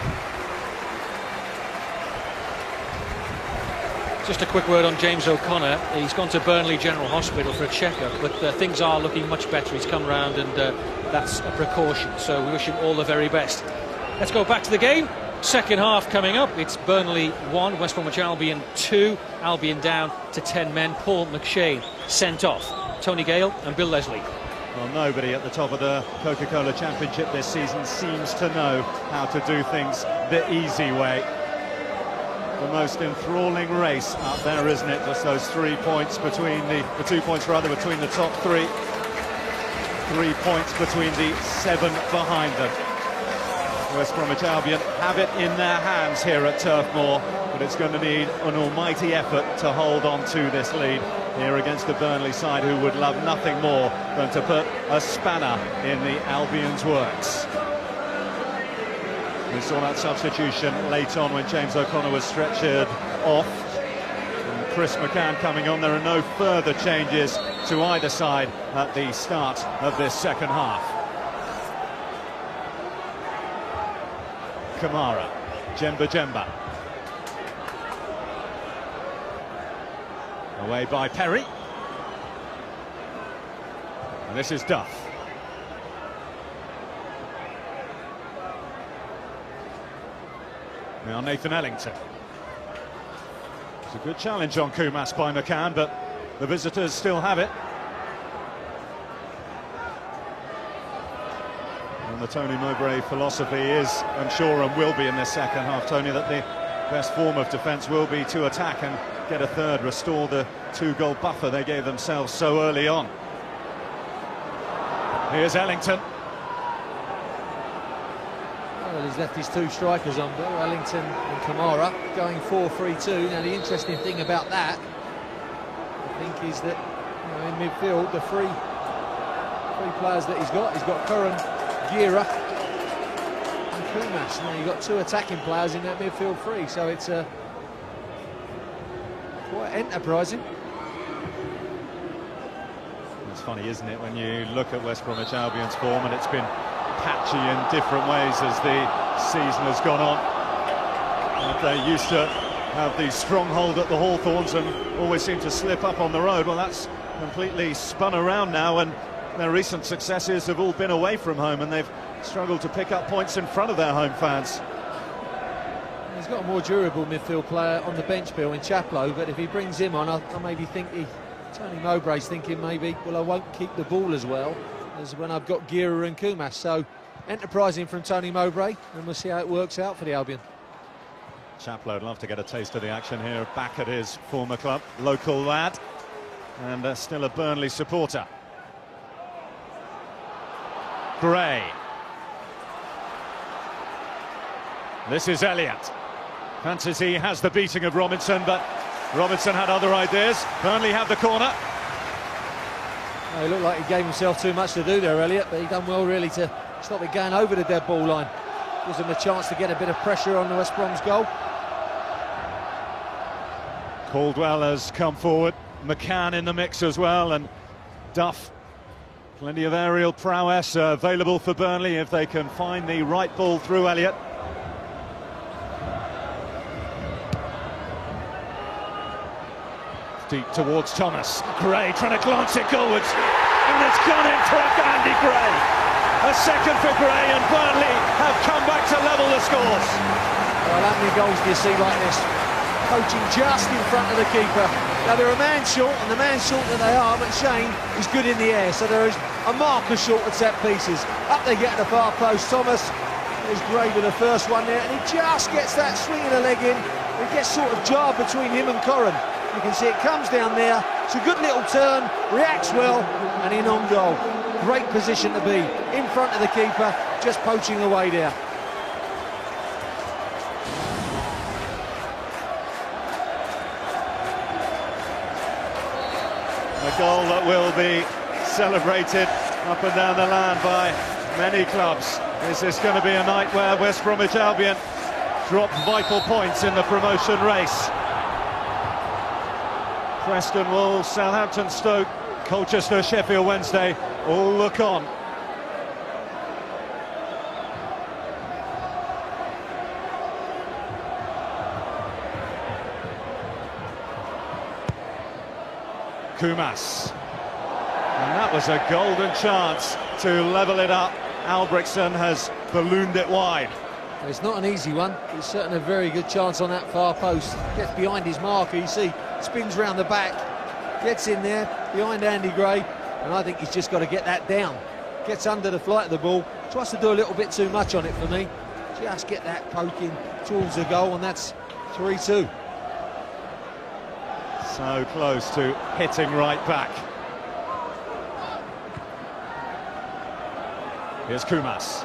Just a quick word on James O'Connor. He's gone to Burnley General Hospital for a checkup, but things are looking much better. He's come round, and that's a precaution, so we wish him all the very best. Let's go back to the game. Second half coming up. It's Burnley 1, West Bromwich Albion 2. Albion down to 10 men. Paul McShane sent off. Tony Gale and Bill Leslie.
Well, nobody at the top of the Coca-Cola Championship this season seems to know how to do things the easy way. The most enthralling race up there, isn't it? Just those 3 points between the 2 points rather between the top three. 3 points between the 7 behind them. West Bromwich Albion have it in their hands here at Turf Moor, but it's going to need an almighty effort to hold on to this lead here against the Burnley side, who would love nothing more than to put a spanner in the Albion's works. We saw that substitution late on when James O'Connor was stretchered off. And Chris McCann coming on. There are no further changes to either side at the start of this second half. Kamara, Jemba. Away by Perry. And this is Duff. Now Nathan Ellington. It's a good challenge on Kumas by McCann, but the visitors still have it. And the Tony Mowbray philosophy is, I'm sure, and will be in this second half, Tony, that the best form of defence will be to attack and get a third, restore the 2-goal buffer they gave themselves so early on. Here's Ellington.
Well, he's left his 2 strikers on, Bill, Ellington and Kamara, going 4-3-2. Now, the interesting thing about that, I think, is that, you know, in midfield, the three players that he's got Curran, Gira and Kumas. Now, you've got 2 attacking players in that midfield 3, so it's quite enterprising.
It's funny, isn't it, when you look at West Bromwich Albion's form, and it's been patchy in different ways as the season has gone on. And they used to have the stronghold at the Hawthorns and always seem to slip up on the road. Well, that's completely spun around now, and their recent successes have all been away from home, and they've struggled to pick up points in front of their home fans.
He's got a more durable midfield player on the bench, Bill, in Chaplow, but if he brings him on, I maybe think Tony Mowbray's thinking maybe, well, I won't keep the ball as well as when I've got Gira and Kumas. So enterprising from Tony Mowbray, and we'll see how it works out for the Albion.
Chaplow would love to get a taste of the action here, back at his former club, local lad, and still a Burnley supporter. Gray. This is Elliott. Fancies he has the beating of Robinson, but Robinson had other ideas. Burnley have the corner.
Well, he looked like he gave himself too much to do there, Elliott, but he done well really to stop it going over the dead ball line. Gives him a chance to get a bit of pressure on the West Brom's goal.
Caldwell has come forward. McCann in the mix as well, and Duff. Plenty of aerial prowess available for Burnley if they can find the right ball through Elliott. Deep towards Thomas. Gray trying to glance it goalwards, and it's gone in for Andy Gray. A second for Gray, and Burnley have come back to level the scores.
Well, how many goals do you see like this? Poaching just in front of the keeper. Now they're a man short, and the man short that they are, McShane is good in the air, so there is a marker short of set pieces. Up they get to the far post. Thomas is Gray with the first one there, and he just gets that swing of the leg in. It gets sort of jarred between him and Corran. You can see it comes down there. It's a good little turn, reacts well, and in on goal. Great position to be, in front of the keeper, just poaching away there.
A goal that will be celebrated up and down the land by many clubs. Is this going to be a night where West Bromwich Albion drop vital points in the promotion race? Preston, Wolves, Southampton, Stoke, Colchester, Sheffield Wednesday, all look on. Kumas. And that was a golden chance to level it up. Albrechtsen has ballooned it wide.
It's not an easy one. It's certainly a very good chance on that far post. Gets behind his marker, you see, spins round the back, gets in there behind Andy Gray, and I think he's just got to get that down. Gets under the flight of the ball, tries to do a little bit too much on it for me. Just get that poking towards the goal, and that's 3-2.
So close to hitting right back. Here's Kumas.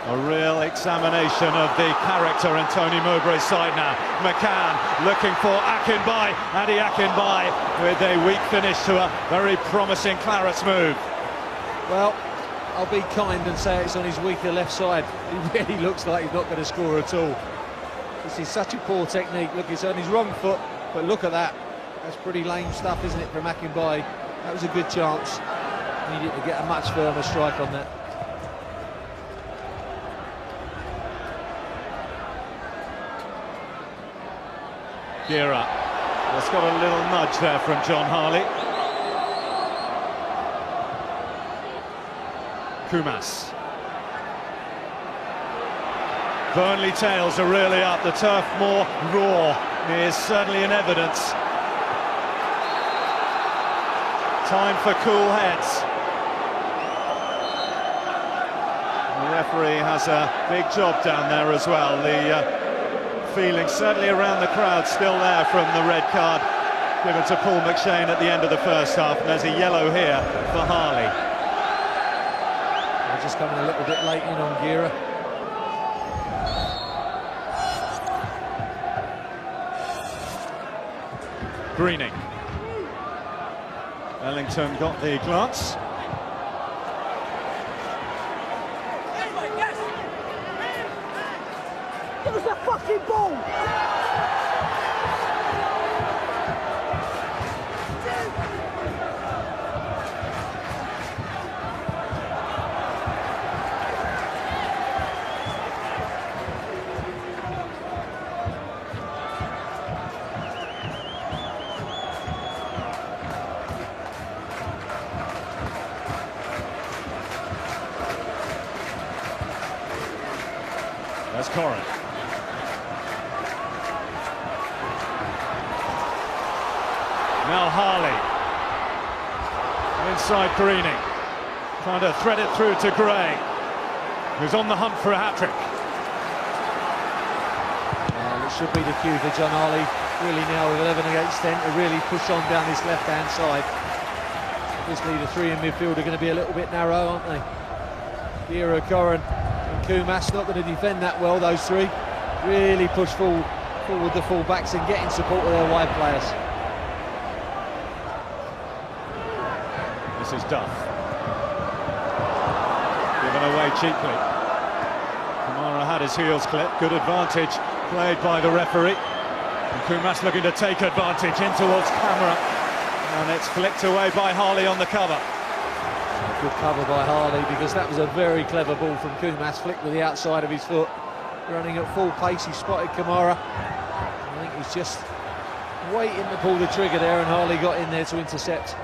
A real examination of the character in Tony Mowbray's side now. McCann looking for Akinbai. Adi Akinbai with a weak finish to a very promising Clarets move.
Well, I'll be kind and say it's on his weaker left side. He really looks like he's not going to score at all. This is such a poor technique. Look, it's on his wrong foot, but look at that. That's pretty lame stuff, isn't it, from Akinbai? That was a good chance. Needed to get a much firmer strike on that.
Gira has got a little nudge there from John Harley. Kumas. Burnley tails are really up. The turf more raw is certainly in evidence. Time for cool heads. The referee has a big job down there as well. The feeling certainly around the crowd still there from the red card given to Paul McShane at the end of the first half, and there's a yellow here for Harley.
They're just coming a little bit late in on Gira.
Greening. Ellington got the glance.
It was a fucking ball!
That's Corrin. Now Harley. Inside Greening. Trying to thread it through to Gray, who's on the hunt for a hat-trick.
Well, it should be the cue for John Harley, really now with 11 against 10, to really push on down this left-hand side. Obviously the three in midfield are going to be a little bit narrow, aren't they? Gira, Corrin and Kumas not going to defend that well, those three. Really push forward the full-backs and get in support of their wide players.
This is Duff. Given away cheaply. Kamara had his heels clipped. Good advantage played by the referee. And Kumas looking to take advantage in towards camera. And it's flicked away by Harley on the cover.
Good cover by Harley, because that was a very clever ball from Kumas, flicked with the outside of his foot. Running at full pace, he spotted Kamara. I think he's just waiting to pull the trigger there, and Harley got in there to intercept.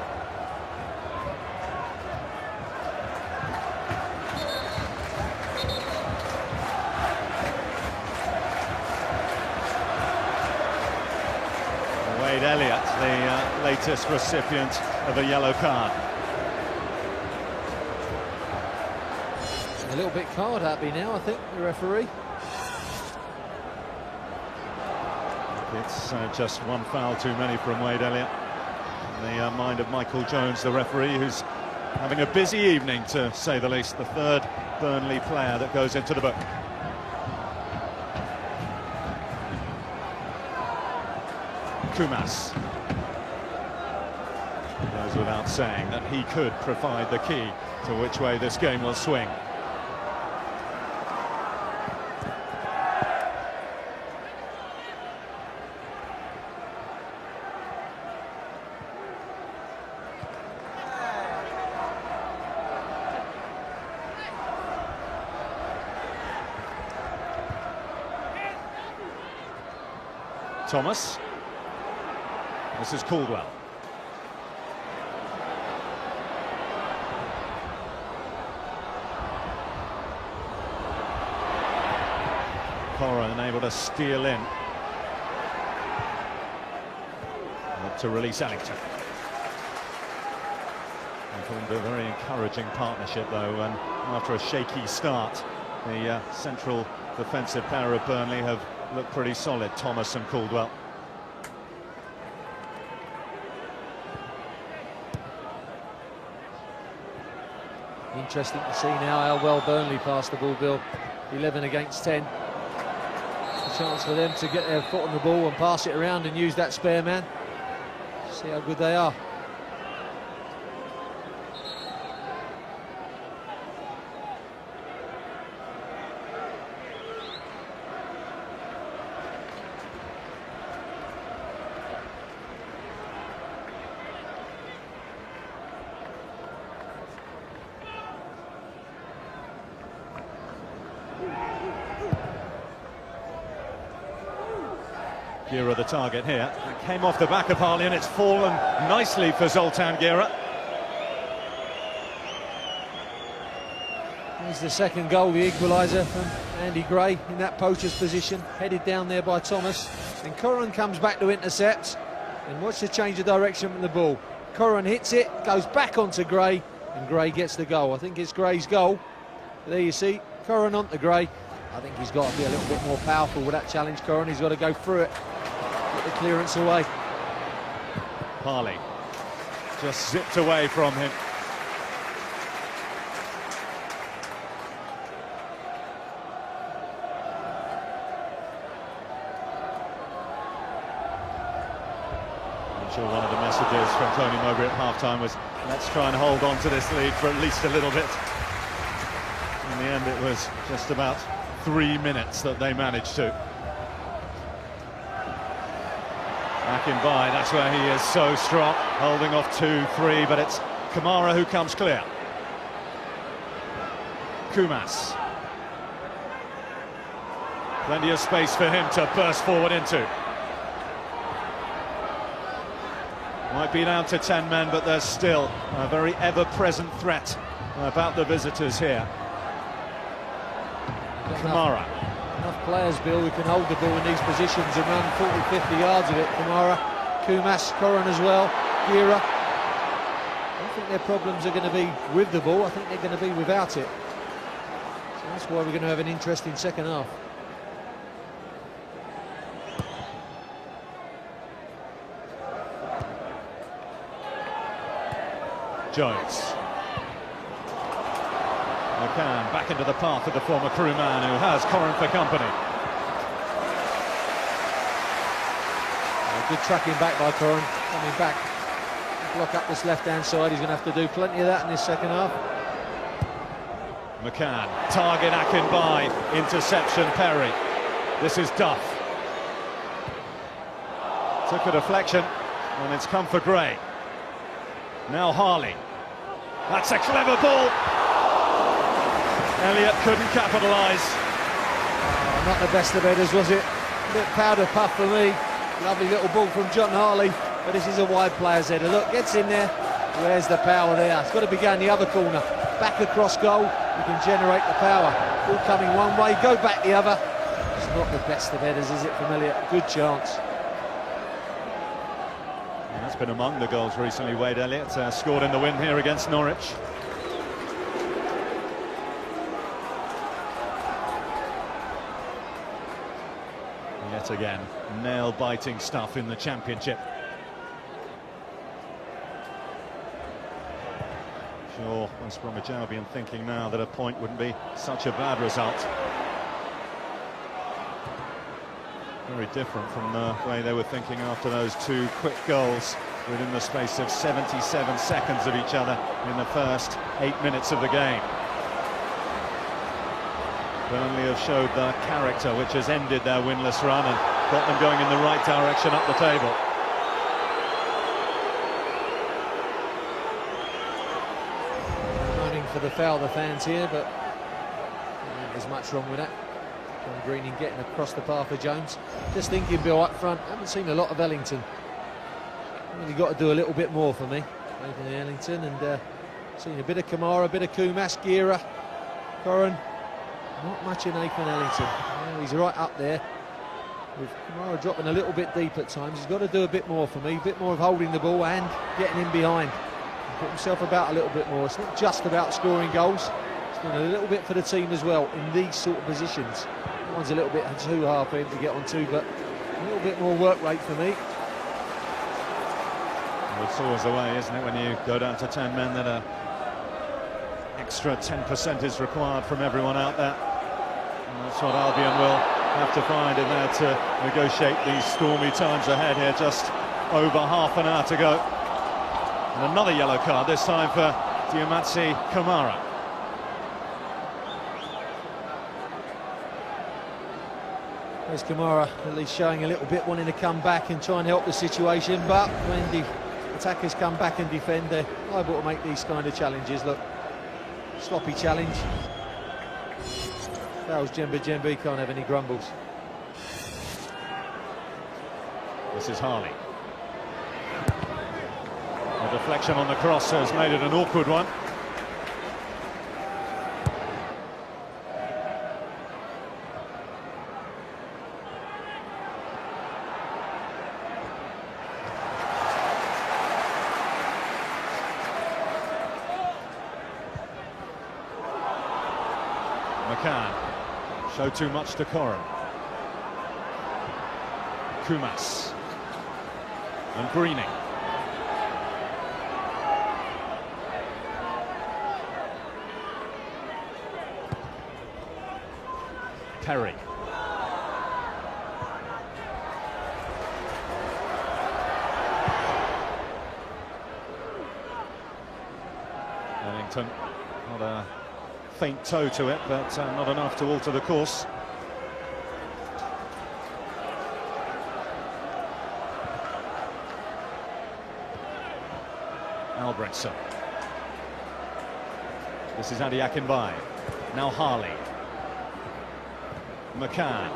Wade Elliott, the latest recipient of a yellow card.
A little bit card happy now, I think, the referee.
It's just one foul too many from Wade Elliott. In the mind of Michael Jones, the referee, who's having a busy evening, to say the least. The third Burnley player that goes into the book. Kumas. It goes without saying that he could provide the key to which way this game will swing. Thomas. This is Caldwell. Coca unable to steal in. Look to release Ellington. They formed a very encouraging partnership though, and after a shaky start, the central defensive pair of Burnley have looked pretty solid, Thomas and Caldwell.
Interesting to see now how well Burnley passed the ball, Bill. 11 against 10. A chance for them to get their foot on the ball and pass it around and use that spare man. See how good they are.
Gira the target here. That came off the back of Harley and it's fallen nicely for Zoltan Gira.
Here's the second goal, the equaliser from Andy Gray in that poacher's position, headed down there by Thomas. And Coca comes back to intercept, and watch the change of direction from the ball. Coca hits it, goes back onto Gray, and Gray gets the goal. I think it's Gray's goal. There you see, Coca onto Gray. I think he's got to be a little bit more powerful with that challenge, Coca. He's got to go through it, get the clearance away.
Harley just zipped away from him. I'm sure one of the messages from Tony Mowbray at half-time was, let's try and hold on to this lead for at least a little bit. In the end, it was just about 3 minutes that they managed to. Back in by, that's where he is so strong, holding off 2-3, but it's Kamara who comes clear. Kumas. Plenty of space for him to burst forward into. Might be down to 10 men, but there's still a very ever-present threat about the visitors here. Kamara.
Enough players, Bill, who can hold the ball in these positions and run 40-50 yards of it. Kamara, Kumas, Coca as well, Gira. I don't think their problems are going to be with the ball, I think they're going to be without it. So that's why we're going to have an interesting second half.
Jones. McCann back into the path of the former crewman who has Coca for company.
Good tracking back by Coca, coming back. Block up this left-hand side, he's going to have to do plenty of that in this second half.
McCann, target Akinbai, interception Perry. This is Duff. Took a deflection, and it's come for Gray. Now Harley. That's a clever ball. Elliott couldn't capitalise.
Oh, not the best of headers, was it? A bit powder puff for me. Lovely little ball from John Harley, but this is a wide player's header. Look, gets in there. Where's the power there? It's got to be going the other corner. Back across goal, you can generate the power. Ball coming one way, go back the other. It's not the best of headers, is it, from Elliott? Good chance.
That's been among the goals recently. Wade Elliott scored in the win here against Norwich. Yet again, nail-biting stuff in the Championship. Sure, West Bromwich Albion thinking now that a point wouldn't be such a bad result. Very different from the way they were thinking after those two quick goals within the space of 77 seconds of each other in the first 8 minutes of the game. Burnley have showed the character which has ended their winless run and got them going in the right direction up the table.
Running for the foul, the fans here, but there's much wrong with that. John Greening getting across the path of Jones. Just thinking, Bill, up front, haven't seen a lot of Ellington. Really got to do a little bit more for me, Nathan Ellington, and seen a bit of Kamara, a bit of Kumas, Gira, Corrin. Not much in Nathan Ellington. Yeah, he's right up there. With Kamara dropping a little bit deep at times, he's got to do a bit more for me, a bit more of holding the ball and getting in behind. Put himself about a little bit more. It's not just about scoring goals, it's doing a little bit for the team as well in these sort of positions. That one's a little bit too hard for him to get onto, but a little bit more work rate for me.
Well, it's always the way, isn't it, when you go down to 10 men, that extra 10% is required from everyone out there. And that's what Albion will have to find in there to negotiate these stormy times ahead here. Just over half an hour to go. And another yellow card, this time for Diamansi Kamara.
There's Kamara at least showing a little bit, wanting to come back and try and help the situation, but when the attackers come back and defend, they're liable to make these kind of challenges. Look, sloppy challenge. Fouls Jembe, can't have any grumbles.
This is Harley. A deflection on the cross has made it an awkward one. McCann showed too much to Corrin. Kumas and Greening. Perry. Ellington, not a faint toe to it, but not enough to alter the course. Albrechtsen. This is Adi Akinbai. Now Harley. McCann.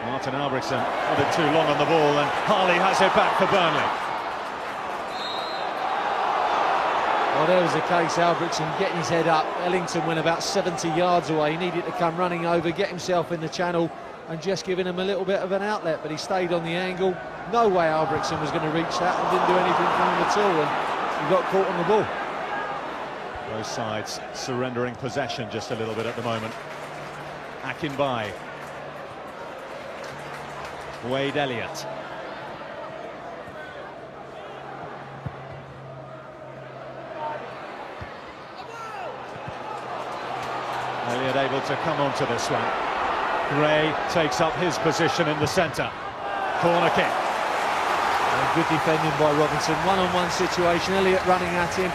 Martin Albrechtsen got it too long on the ball, and Harley has it back for Burnley.
Well, there was the case, Albrechtsen getting his head up. Ellington went about 70 yards away. He needed to come running over, get himself in the channel, and just giving him a little bit of an outlet, but he stayed on the angle. No way Albrechtsen was going to reach that, and didn't do anything for him at all, and he got caught on the ball.
Both sides surrendering possession just a little bit at the moment. Akinbai. Wade Elliott. Elliott able to come onto this one. Gray takes up his position in the centre. Corner kick.
And good defending by Robinson. One-on-one situation. Elliott running at him.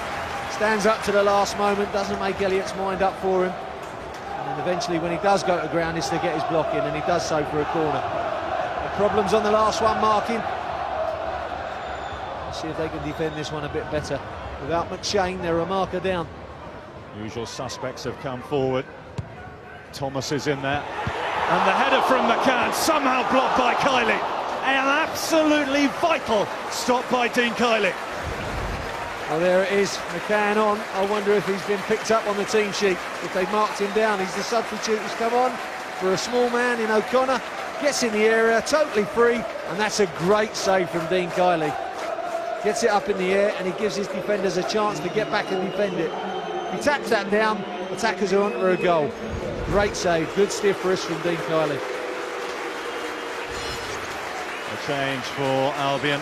Stands up to the last moment. Doesn't make Elliott's mind up for him. And then eventually, when he does go to ground, is to get his block in, and he does so for a corner. The problems on the last one, marking. Let's see if they can defend this one a bit better. Without McShane, they're a marker down.
Usual suspects have come forward. Thomas is in there. And the header from McCann, somehow blocked by Kiley. An absolutely vital stop by Dean Kiley.
Oh, there it is, McCann on. I wonder if he's been picked up on the team sheet, if they've marked him down. He's the substitute who's come on for a small man in O'Connor. Gets in the area, totally free, and that's a great save from Dean Kiley. Gets it up in the air, and he gives his defenders a chance to get back and defend it. He taps that down, attackers are on for a goal. Great save, good stiff wrist from Dean Kiley.
A change for Albion.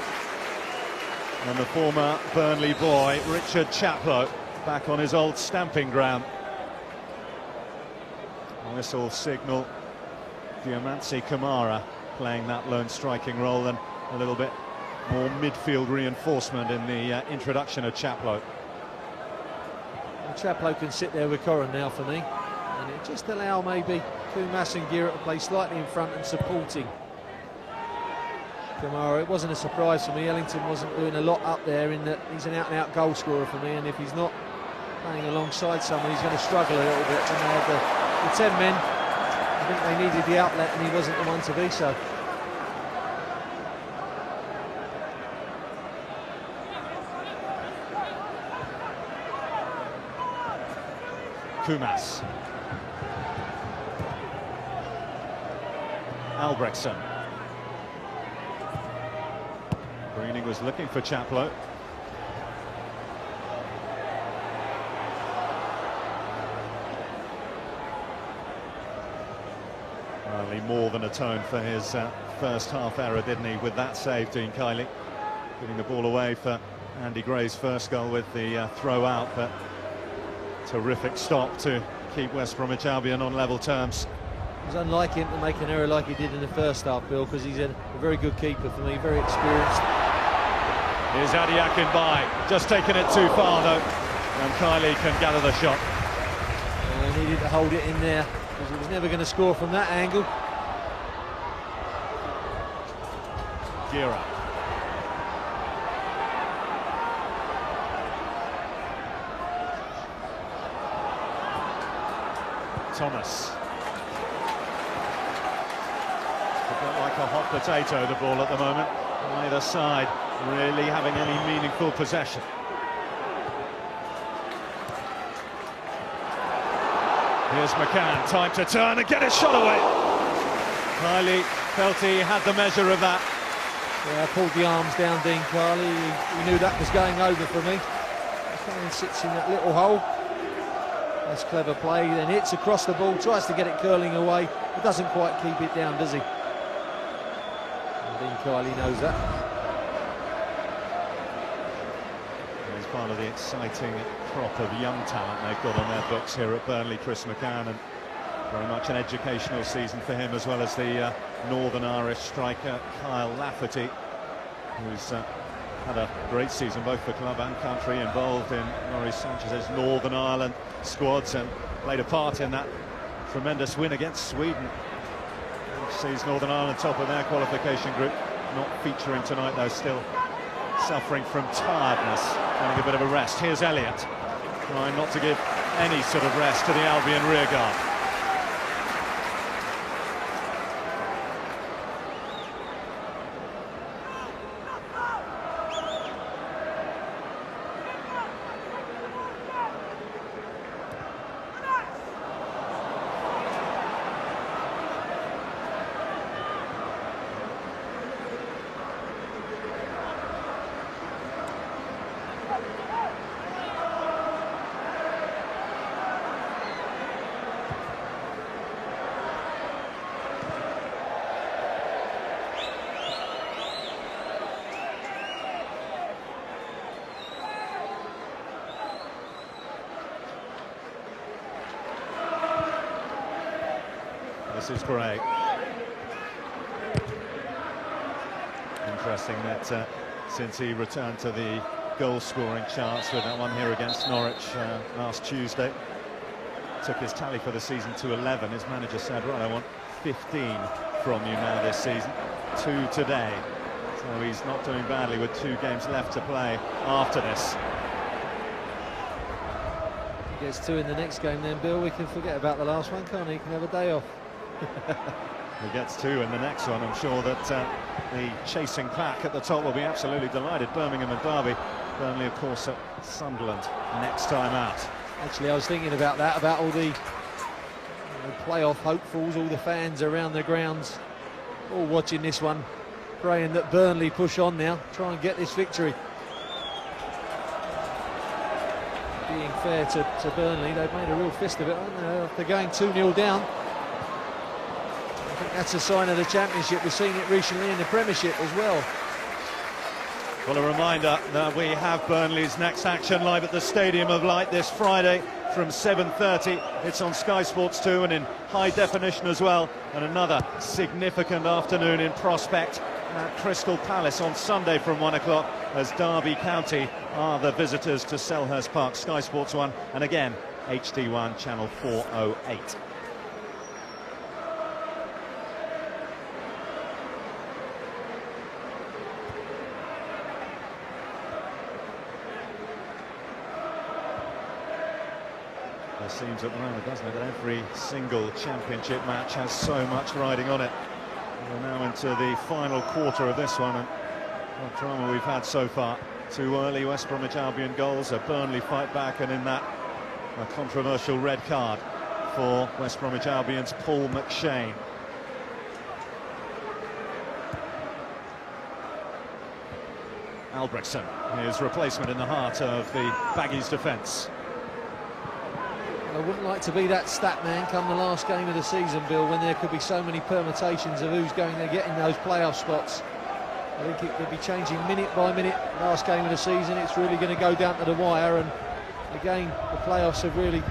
And the former Burnley boy, Richard Chaplow, back on his old stamping ground. Whistle signal. Diamansi Kamara playing that lone striking role, and a little bit more midfield reinforcement in the introduction of Chaplow.
Well, Chaplow can sit there with Corrin now for me, and it just allow maybe Kumas and Gira to play slightly in front and supporting Kamara. It wasn't a surprise for me. Ellington wasn't doing a lot up there, in that he's an out-and-out goal scorer for me, and if he's not playing alongside someone, he's going to struggle a little bit. When they had the 10 men, I think they needed the outlet, and he wasn't the one to be so.
Kumas. Albrechtsen. Greening was looking for Chaplow. Well, he more than atoned for his first half error, didn't he, with that save, Dean Kiley. Giving the ball away for Andy Gray's first goal with the throw out, but terrific stop to keep West Bromwich Albion on level terms.
It was unlike him to make an error like he did in the first half, Bill, because he's a very good keeper for me, very experienced.
Here's Adiakin by, just taking it too far though, and Kiley can gather the shot.
He needed to hold it in there, because he was never going to score from that angle.
Gira. Thomas. A bit like a hot potato, the ball at the moment. Either side really having any meaningful possession. Here's McCann, time to turn and get his shot away. Kiley felt he had the measure of that.
Yeah, I pulled the arms down, Dean Kiley. He knew that was going over for me. Kiley sits in that little hole. That's clever play, then hits across the ball, tries to get it curling away, but doesn't quite keep it down, does he? And Dean Kiley knows that.
He's part of the exciting crop of young talent they've got on their books here at Burnley, Chris McCann, and very much an educational season for him, as well as the Northern Irish striker Kyle Lafferty, who's had a great season both for club and country, involved in Maurice Sanchez's Northern Ireland squads and played a part in that tremendous win against Sweden, which sees Northern Ireland top of their qualification group. Not featuring tonight though, still suffering from tiredness, getting a bit of a rest. Here's Elliott, trying not to give any sort of rest to the Albion rearguard. This is great. Interesting that since he returned to the goal-scoring chance with that one here against Norwich last Tuesday, took his tally for the season to 11. His manager said, right, I want 15 from you now this season, 2 today. So he's not doing badly with 2 games left to play after this.
If he gets 2 in the next game then, Bill, we can forget about the last one, can't he? He can have a day off.
He gets 2 in the next one. I'm sure that the chasing pack at the top will be absolutely delighted. Birmingham and Derby. Burnley, of course, at Sunderland next time out.
Actually, I was thinking about that, about all the playoff hopefuls, all the fans around the grounds, all watching this one, praying that Burnley push on now, try and get this victory. Being fair to Burnley, they've made a real fist of it, haven't they? After going 2-0 down. I think that's a sign of the Championship. We've seen it recently in the Premiership as well.
Well, a reminder that we have Burnley's next action live at the Stadium of Light this Friday from 7:30. It's on Sky Sports 2 and in high definition as well. And another significant afternoon in prospect at Crystal Palace on Sunday from 1 o'clock as Derby County are the visitors to Selhurst Park. Sky Sports 1 and again HD1 channel 408. It seems at the moment, doesn't it, that every single championship match has so much riding on it. We're now into the final quarter of this one, and what drama we've had so far. 2 early West Bromwich Albion goals, a Burnley fight back, and in that, a controversial red card for West Bromwich Albion's Paul McShane. Albrechtsen, his replacement in the heart of the Baggies' defence.
I wouldn't like to be that stat man come the last game of the season, Bill, when there could be so many permutations of who's going to get in those playoff spots. I think it could be changing minute by minute. Last game of the season, it's really going to go down to the wire, and again, the playoffs have really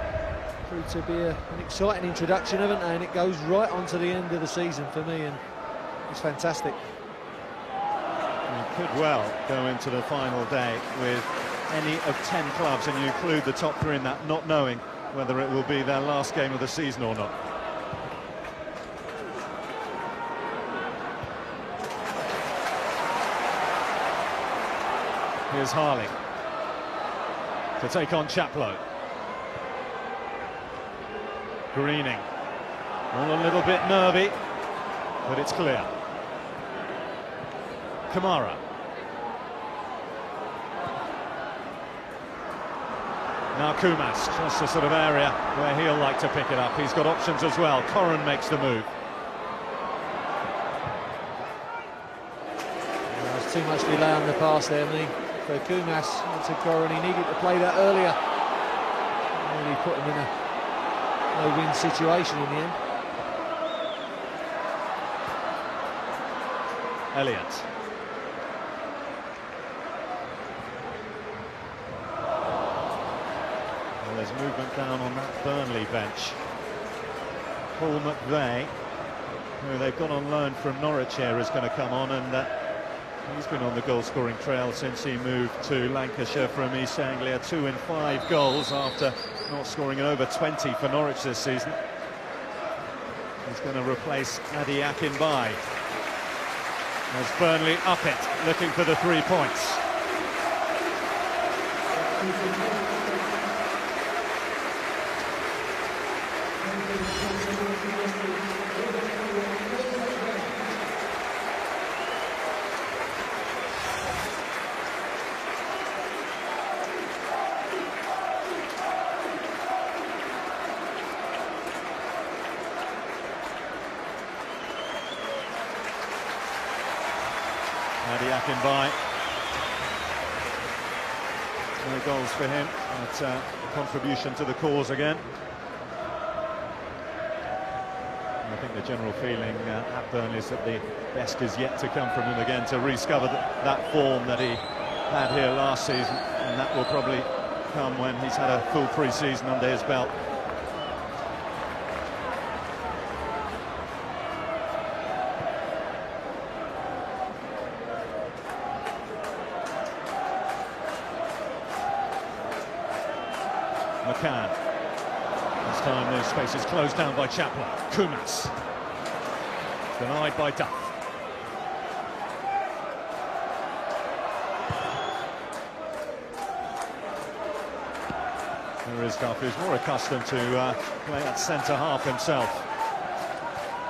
proved to be an exciting introduction, haven't they? And it goes right on to the end of the season for me, and it's fantastic.
You could well go into the final day with any of 10 clubs, and you include the top 3 in that, not knowing whether it will be their last game of the season or not. Here's Harley to take on Chaplow. Greening, all a little bit nervy, but it's clear. Kamara. Now Kumas, just the sort of area where he'll like to pick it up. He's got options as well. Corrin makes the move.
There's too much delay on the pass there, for Kumas. To Corrin, he needed to play that earlier. Really put him in a no-win situation in the end.
Elliott. Well, there's movement down on that Burnley bench. Paul McVeigh, who they've got on loan from Norwich here, is going to come on, and he's been on the goal-scoring trail since he moved to Lancashire from East Anglia. 2 in 5 goals after not scoring in over 20 for Norwich this season. He's going to replace Adi Akinbai as Burnley up it, looking for the 3 points. Adi Akinbai. No goals for him, but a contribution to the cause again. And I think the general feeling at Burnley is that the best is yet to come from him again, to rediscover that form that he had here last season, and that will probably come when he's had a full pre-season under his belt. McCann. This time the space is closed down by Chaplow. Kumas. Denied by Duff. There is Duff, who's more accustomed to play at centre-half himself.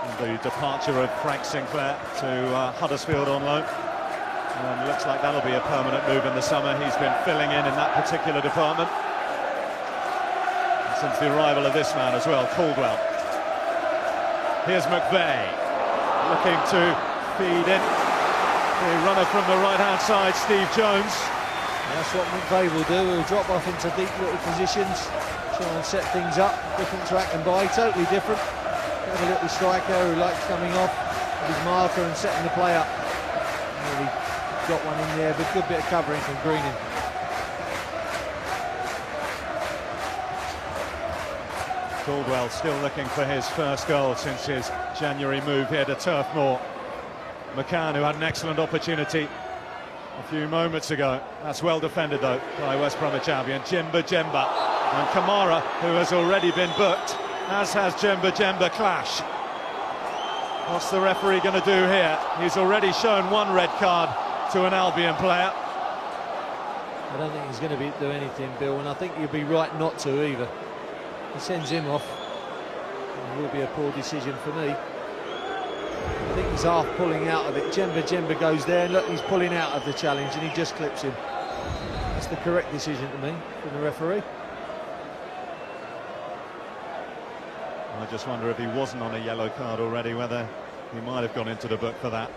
And the departure of Frank Sinclair to Huddersfield on loan. And looks like that'll be a permanent move in the summer. He's been filling in that particular department since the arrival of this man as well, Caldwell. Here's McVeigh, looking to feed in. The runner from the right-hand side, Steve Jones.
That's what McVeigh will do. He'll drop off into deep little positions, try and set things up. Different to Akinbai, totally different. Have a little striker who likes coming off with his marker and setting the play up. Really got one in there, but good bit of covering from Greening.
Caldwell still looking for his first goal since his January move here to Turf Moor. McCann, who had an excellent opportunity a few moments ago. That's well defended, though, by West Bromwich Albion. Jimba. And Kamara, who has already been booked, as has Jimba clash. What's the referee going to do here? He's already shown 1 red card to an Albion player.
I don't think he's going to do anything, Bill, and I think you'd be right not to either. He sends him off. It will be a poor decision for me. I think he's half pulling out of it. Jemba goes there, and look, he's pulling out of the challenge, and he just clips him. That's the correct decision to me from the referee.
I just wonder if he wasn't on a yellow card already, whether he might have gone into the book for that.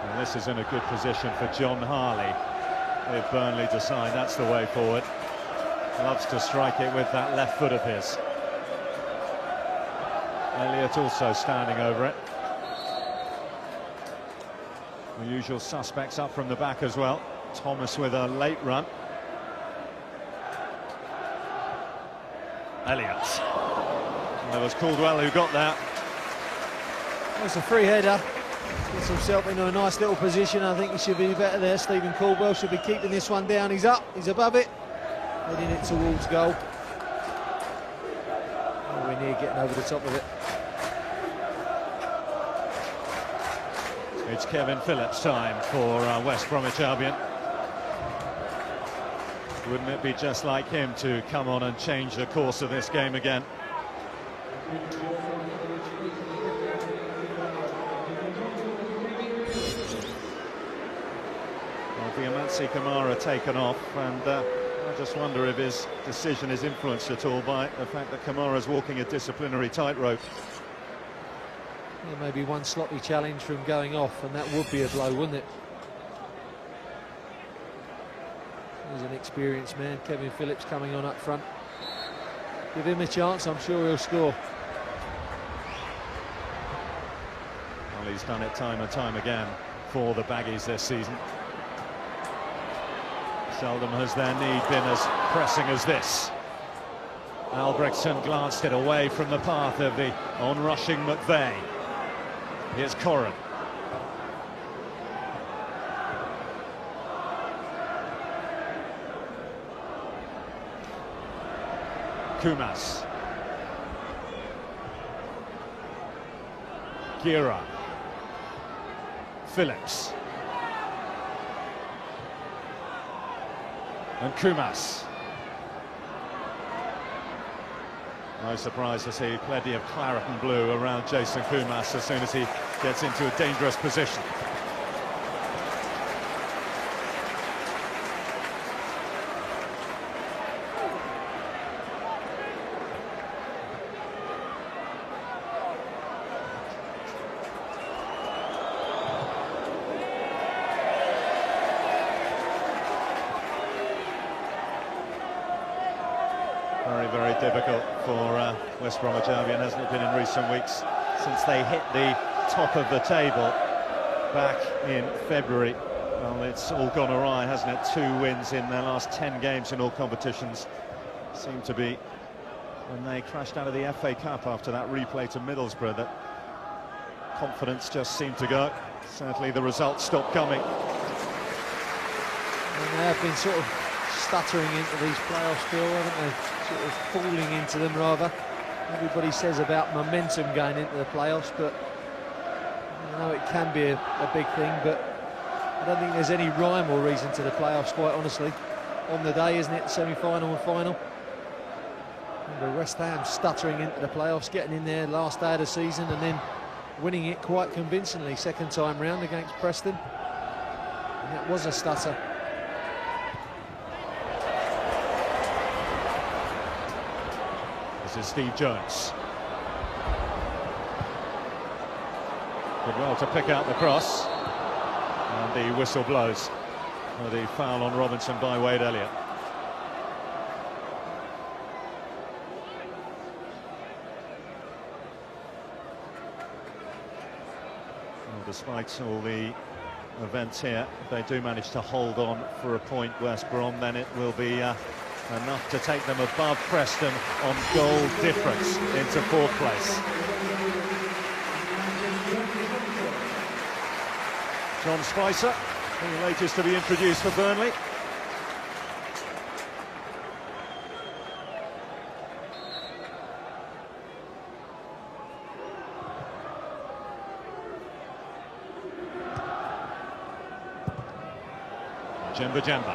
And this is in a good position for John Harley. If Burnley decide that's the way forward. Loves to strike it with that left foot of his. Elliott also standing over it. The usual suspects up from the back as well. Thomas with a late run. Elliott. That was Caldwell who got that.
It's a free header. Gets himself into a nice little position. I think he should be better there. Stephen Caldwell should be keeping this one down. He's up, he's above it. Heading it towards goal. Nowhere near getting over the top of it.
It's Kevin Phillips' time for West Bromwich Albion. Wouldn't it be just like him to come on and change the course of this game again? Well, Diamansi Kamara taken off, and I just wonder if his decision is influenced at all by the fact that Kamara's walking a disciplinary tightrope.
Yeah, maybe one sloppy challenge from going off, and that would be a blow, wouldn't it? He's an experienced man, Kevin Phillips coming on up front. Give him a chance, I'm sure he'll score.
Well, he's done it time and time again for the Baggies this season. Seldom has their need been as pressing as this. Albrechtsen glanced it away from the path of the on-rushing McVeigh. Here's Corrin. Kumas. Gira. Phillips. And Kumas. No surprise to see plenty of claret and blue around Jason Kumas as soon as he gets into a dangerous position. Very difficult for West Bromwich Albion, hasn't it been in recent weeks, since they hit the top of the table back in February. Well, it's all gone awry, hasn't it? 2 wins in their last 10 games in all competitions. Seemed to be when they crashed out of the FA Cup after that replay to Middlesbrough that confidence just seemed to go. Certainly the results stopped coming.
And they have been sort of stuttering into these playoffs, Phil, haven't they? Sort of falling into them, rather. Everybody says about momentum going into the playoffs, but I know it can be a big thing, but I don't think there's any rhyme or reason to the playoffs, quite honestly. On the day, isn't it? Semi-final and final. Remember West Ham stuttering into the playoffs, getting in there last day of the season and then winning it quite convincingly second time round against Preston. And that was a stutter.
This is Steve Jones. Did well to pick out the cross. And the whistle blows for the foul on Robinson by Wade Elliott. Well, despite all the events here, if they do manage to hold on for a point, West Brom, then it will be enough to take them above Preston on goal difference into 4th place. John Spicer, the latest to be introduced for Burnley. Jemba.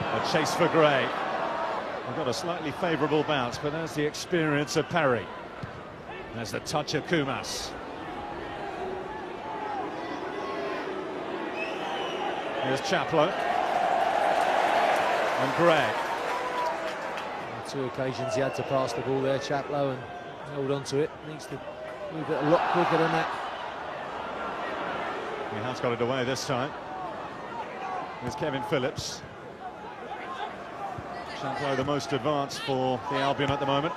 A chase for Gray. We've got a slightly favourable bounce, but there's the experience of Perry. There's the touch of Kumas. Here's Chaplow. And Gray.
On 2 occasions he had to pass the ball there, Chaplow, and held on to it. Needs to move it a lot quicker than that.
He has got it away this time. Here's Kevin Phillips. Chaplow the most advanced for the Albion at the moment.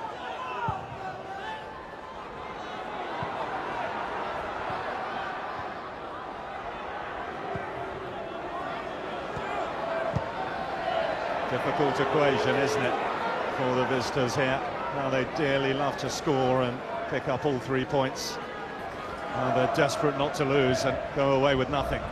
Difficult equation, isn't it, for the visitors here? Now they dearly love to score and pick up all 3 points. Now they're desperate not to lose and go away with nothing.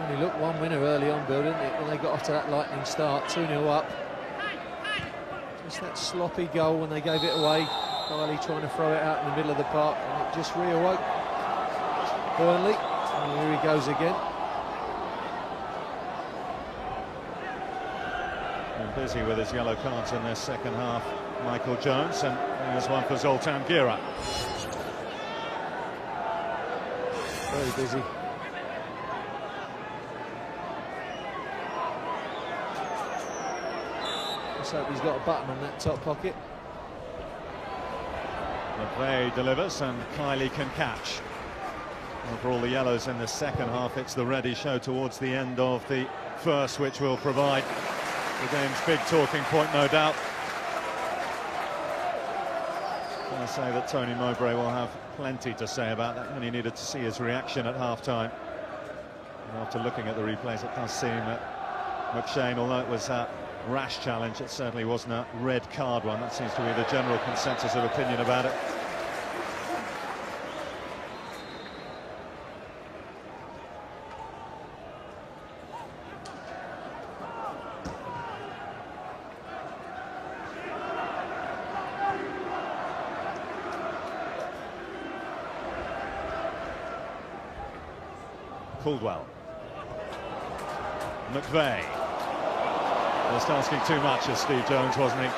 Only looked one winner early on, Bill, didn't it, when they got off to that lightning start, 2-0 up. Just that sloppy goal when they gave it away. Riley trying to throw it out in the middle of the park, and it just reawoke Burnley. And here he goes again.
And busy with his yellow cards in this second half, Michael Jones, and there's one for Zoltan Gira.
Very busy. Let's hope he's got a button on that top pocket.
McVeigh delivers and Kiley can catch. And for all the yellows in the second half, it's the ready show towards the end of the first, which will provide the game's big talking point, no doubt. I say that Tony Mowbray will have plenty to say about that, and he needed to see his reaction at half-time. And after looking at the replays, it does seem that McShane, although it was a rash challenge, it certainly wasn't a red card one. That seems to be the general consensus of opinion about it. Caldwell. McVeigh. Just asking too much of Steve Jones, wasn't he?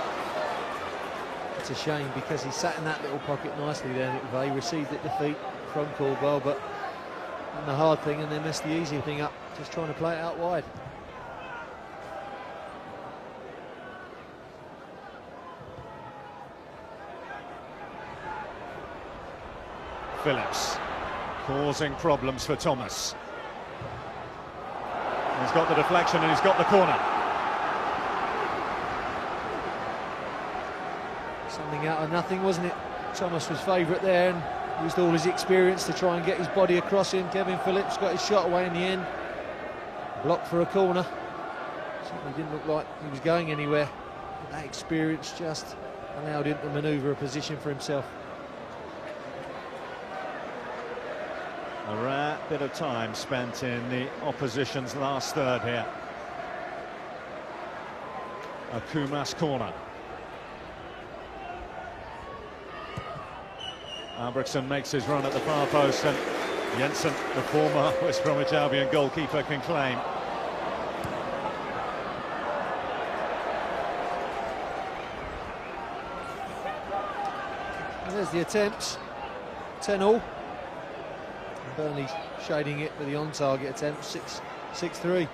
It's a shame because he sat in that little pocket nicely there, McVeigh, received it defeat from Caldwell, but done the hard thing and then messed the easy thing up, just trying to play it out wide.
Phillips causing problems for Thomas. He's got the deflection and he's got the corner.
Something out of nothing, wasn't it? Thomas was favourite there and used all his experience to try and get his body across him. Kevin Phillips got his shot away in the end. Blocked for a corner. Certainly didn't look like he was going anywhere. But that experience just allowed him to manoeuvre a position for himself.
A rare bit of time spent in the opposition's last third here. A Kumas corner. Albrechtsen makes his run at the far post, and Jensen, the former West Bromwich Albion goalkeeper, can claim.
And there's the attempts. 10-all. Burnley shading it with the on-target attempt, 6-3.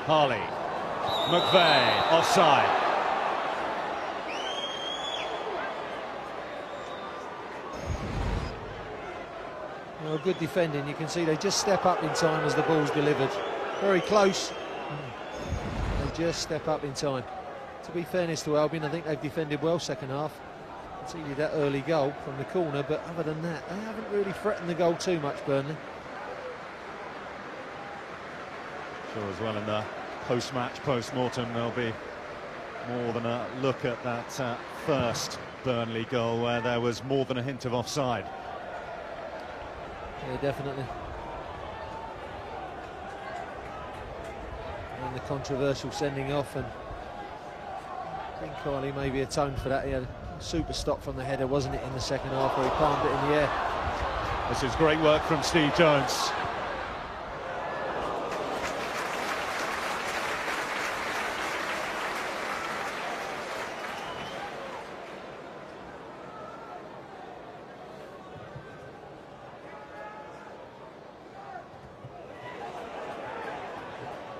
Harley, McVeigh, offside.
Well, good defending. You can see they just step up in time as the ball's delivered. Very close. They just step up in time. To be fairness to Albion, I think they've defended well second half. Conceded that early goal from the corner, but other than that, they haven't really threatened the goal too much, Burnley.
Sure, as well in the post-match, post-mortem, there'll be more than a look at that first Burnley goal where there was more than a hint of offside.
Yeah, definitely. And the controversial sending off, and I think Kylie maybe atoned for that. He had a super stop from the header, wasn't it, in the second half, where he palmed it in the air.
This is great work from Steve Jones.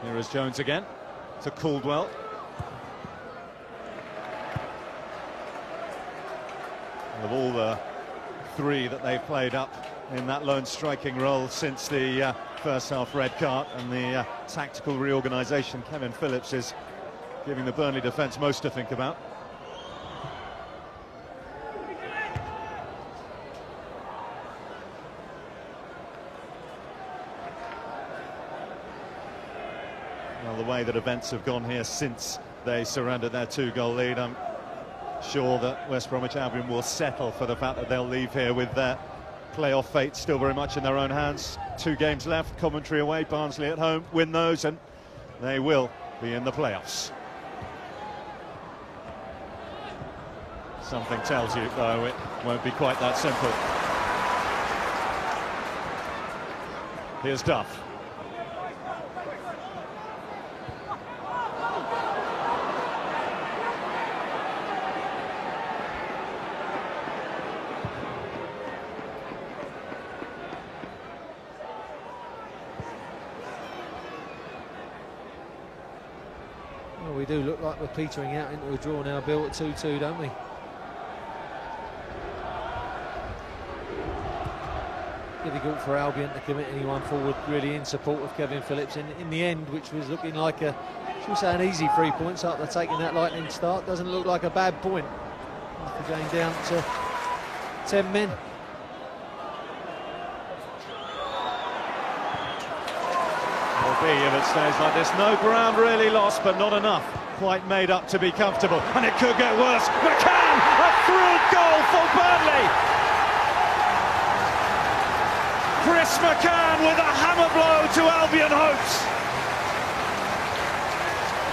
Here is Jones again to Caldwell. Of all the three that they've played up in that lone striking role since the first half red card and the tactical reorganisation, Kevin Phillips is giving the Burnley defence most to think about. Well, the way that events have gone here since they surrendered their 2-goal lead, I'm sure that West Bromwich Albion will settle for the fact that they'll leave here with their playoff fate still very much in their own hands. 2 games left, Coventry away, Barnsley at home. Win those and they will be in the playoffs. Something tells you, though, it won't be quite that simple. Here's Duff.
Well, we do look like we're petering out into a draw now, Bill, at 2-2, don't we? Difficult for Albion to commit anyone forward really in support of Kevin Phillips in the end, which was looking like a, should we say, an easy 3 points after taking that lightning start. Doesn't look like a bad point after going down to 10 men.
Will be if it stays like this. No ground really lost, but not enough quite made up to be comfortable, and it could get worse. McCann, a thrill goal for Burnley. Chris McCann with a hammer blow to Albion hopes.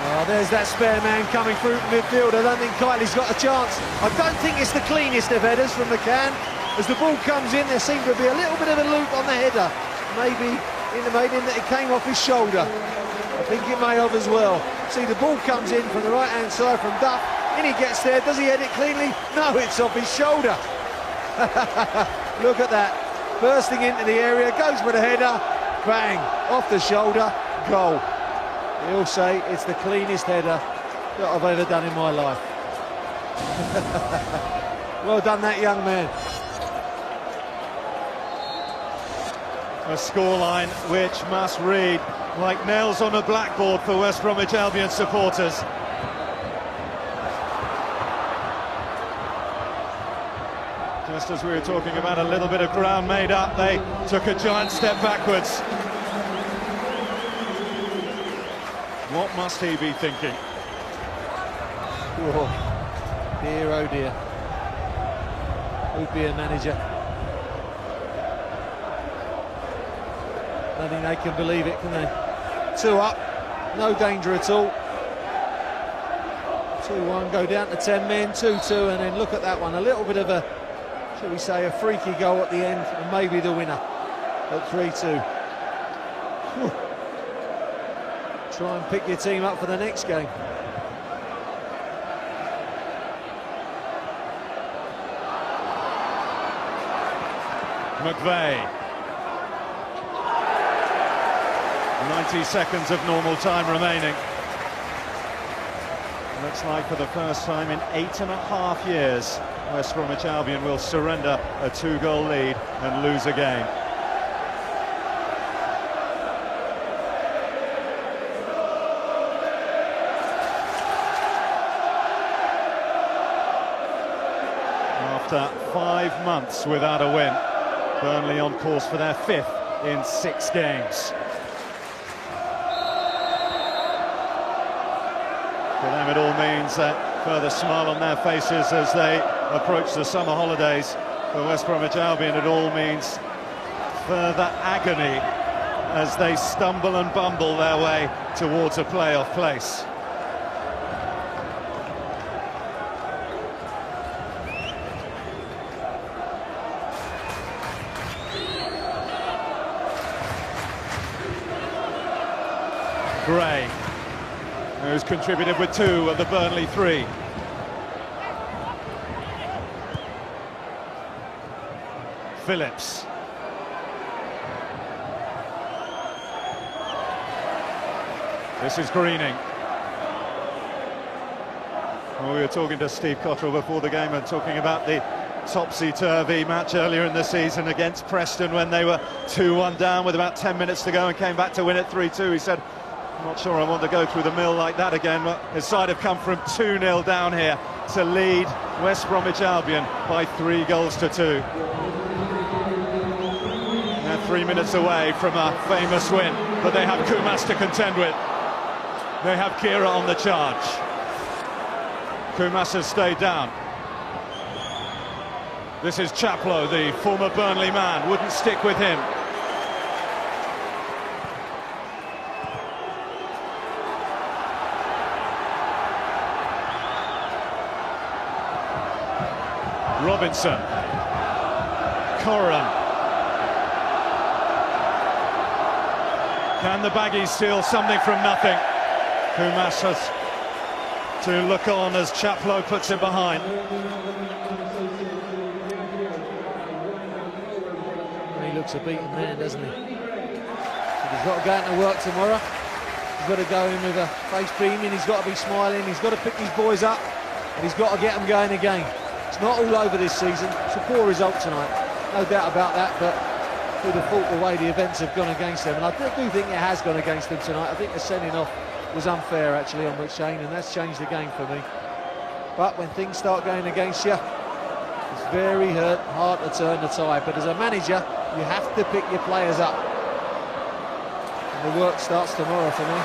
Oh, there's that spare man coming through midfield. I don't think Kylie's got a chance. I don't think it's the cleanest of headers from McCann. As the ball comes in, there seemed to be a little bit of a loop on the header, maybe intimating that it came off his shoulder. I think it may have as well. See, the ball comes in from the right-hand side from Duff, and he gets there. Does he head it cleanly? No, it's off his shoulder. Look at that. Bursting into the area, goes for the header, bang, off the shoulder, goal. He'll say it's the cleanest header that I've ever done in my life. Well done, that young man.
A scoreline which must read like nails on a blackboard for West Bromwich Albion supporters. Just as we were talking about a little bit of ground made up, they took a giant step backwards. What must he be thinking?
Oh dear, oh dear. Who'd be a manager? I don't think they can believe it, can they? 2 up, no danger at all. 2-1, go down to 10 men, 2-2, and then look at that one. A little bit of a, shall we say, a freaky goal at the end, and maybe the winner at 3-2. Try and pick your team up for the next game.
McVeigh. 90 seconds of normal time remaining. Looks like for the first time in 8.5 years, West Bromwich Albion will surrender a 2-goal lead and lose a game. After 5 months without a win, Burnley on course for their 5th in 6 games. all means further smile on their faces as they approach the summer holidays. For West Bromwich Albion, it all means further agony as they stumble and bumble their way towards a playoff place. Gray, who's contributed with 2 of the Burnley 3. Phillips. This is Greening. Well, we were talking to Steve Cottrell before the game and talking about the topsy-turvy match earlier in the season against Preston when they were 2-1 down with about 10 minutes to go and came back to win it 3-2. He said, I'm not sure I want to go through the mill like that again, but his side have come from 2-0 down here to lead West Bromwich Albion by 3 goals to 2. They're 3 minutes away from a famous win, but they have Kumas to contend with. They have Kira on the charge. Kumas has stayed down. This is Chaplow, the former Burnley man, wouldn't stick with him. Robinson, Corran. Can the Baggies steal something from nothing? Kumas has to look on as Chaplow puts it behind.
He looks a beaten man, doesn't he? So he's got to go into work tomorrow. He's got to go in with a face beaming, he's got to be smiling, he's got to pick his boys up, and he's got to get them going again. It's not all over this season. It's a poor result tonight, no doubt about that, but who'd have thought the way the events have gone against them, and I do think it has gone against them tonight. I think the sending off was unfair actually on McShane, and that's changed the game for me. But when things start going against you, it's very hard to turn the tide, but as a manager you have to pick your players up, and the work starts tomorrow for me.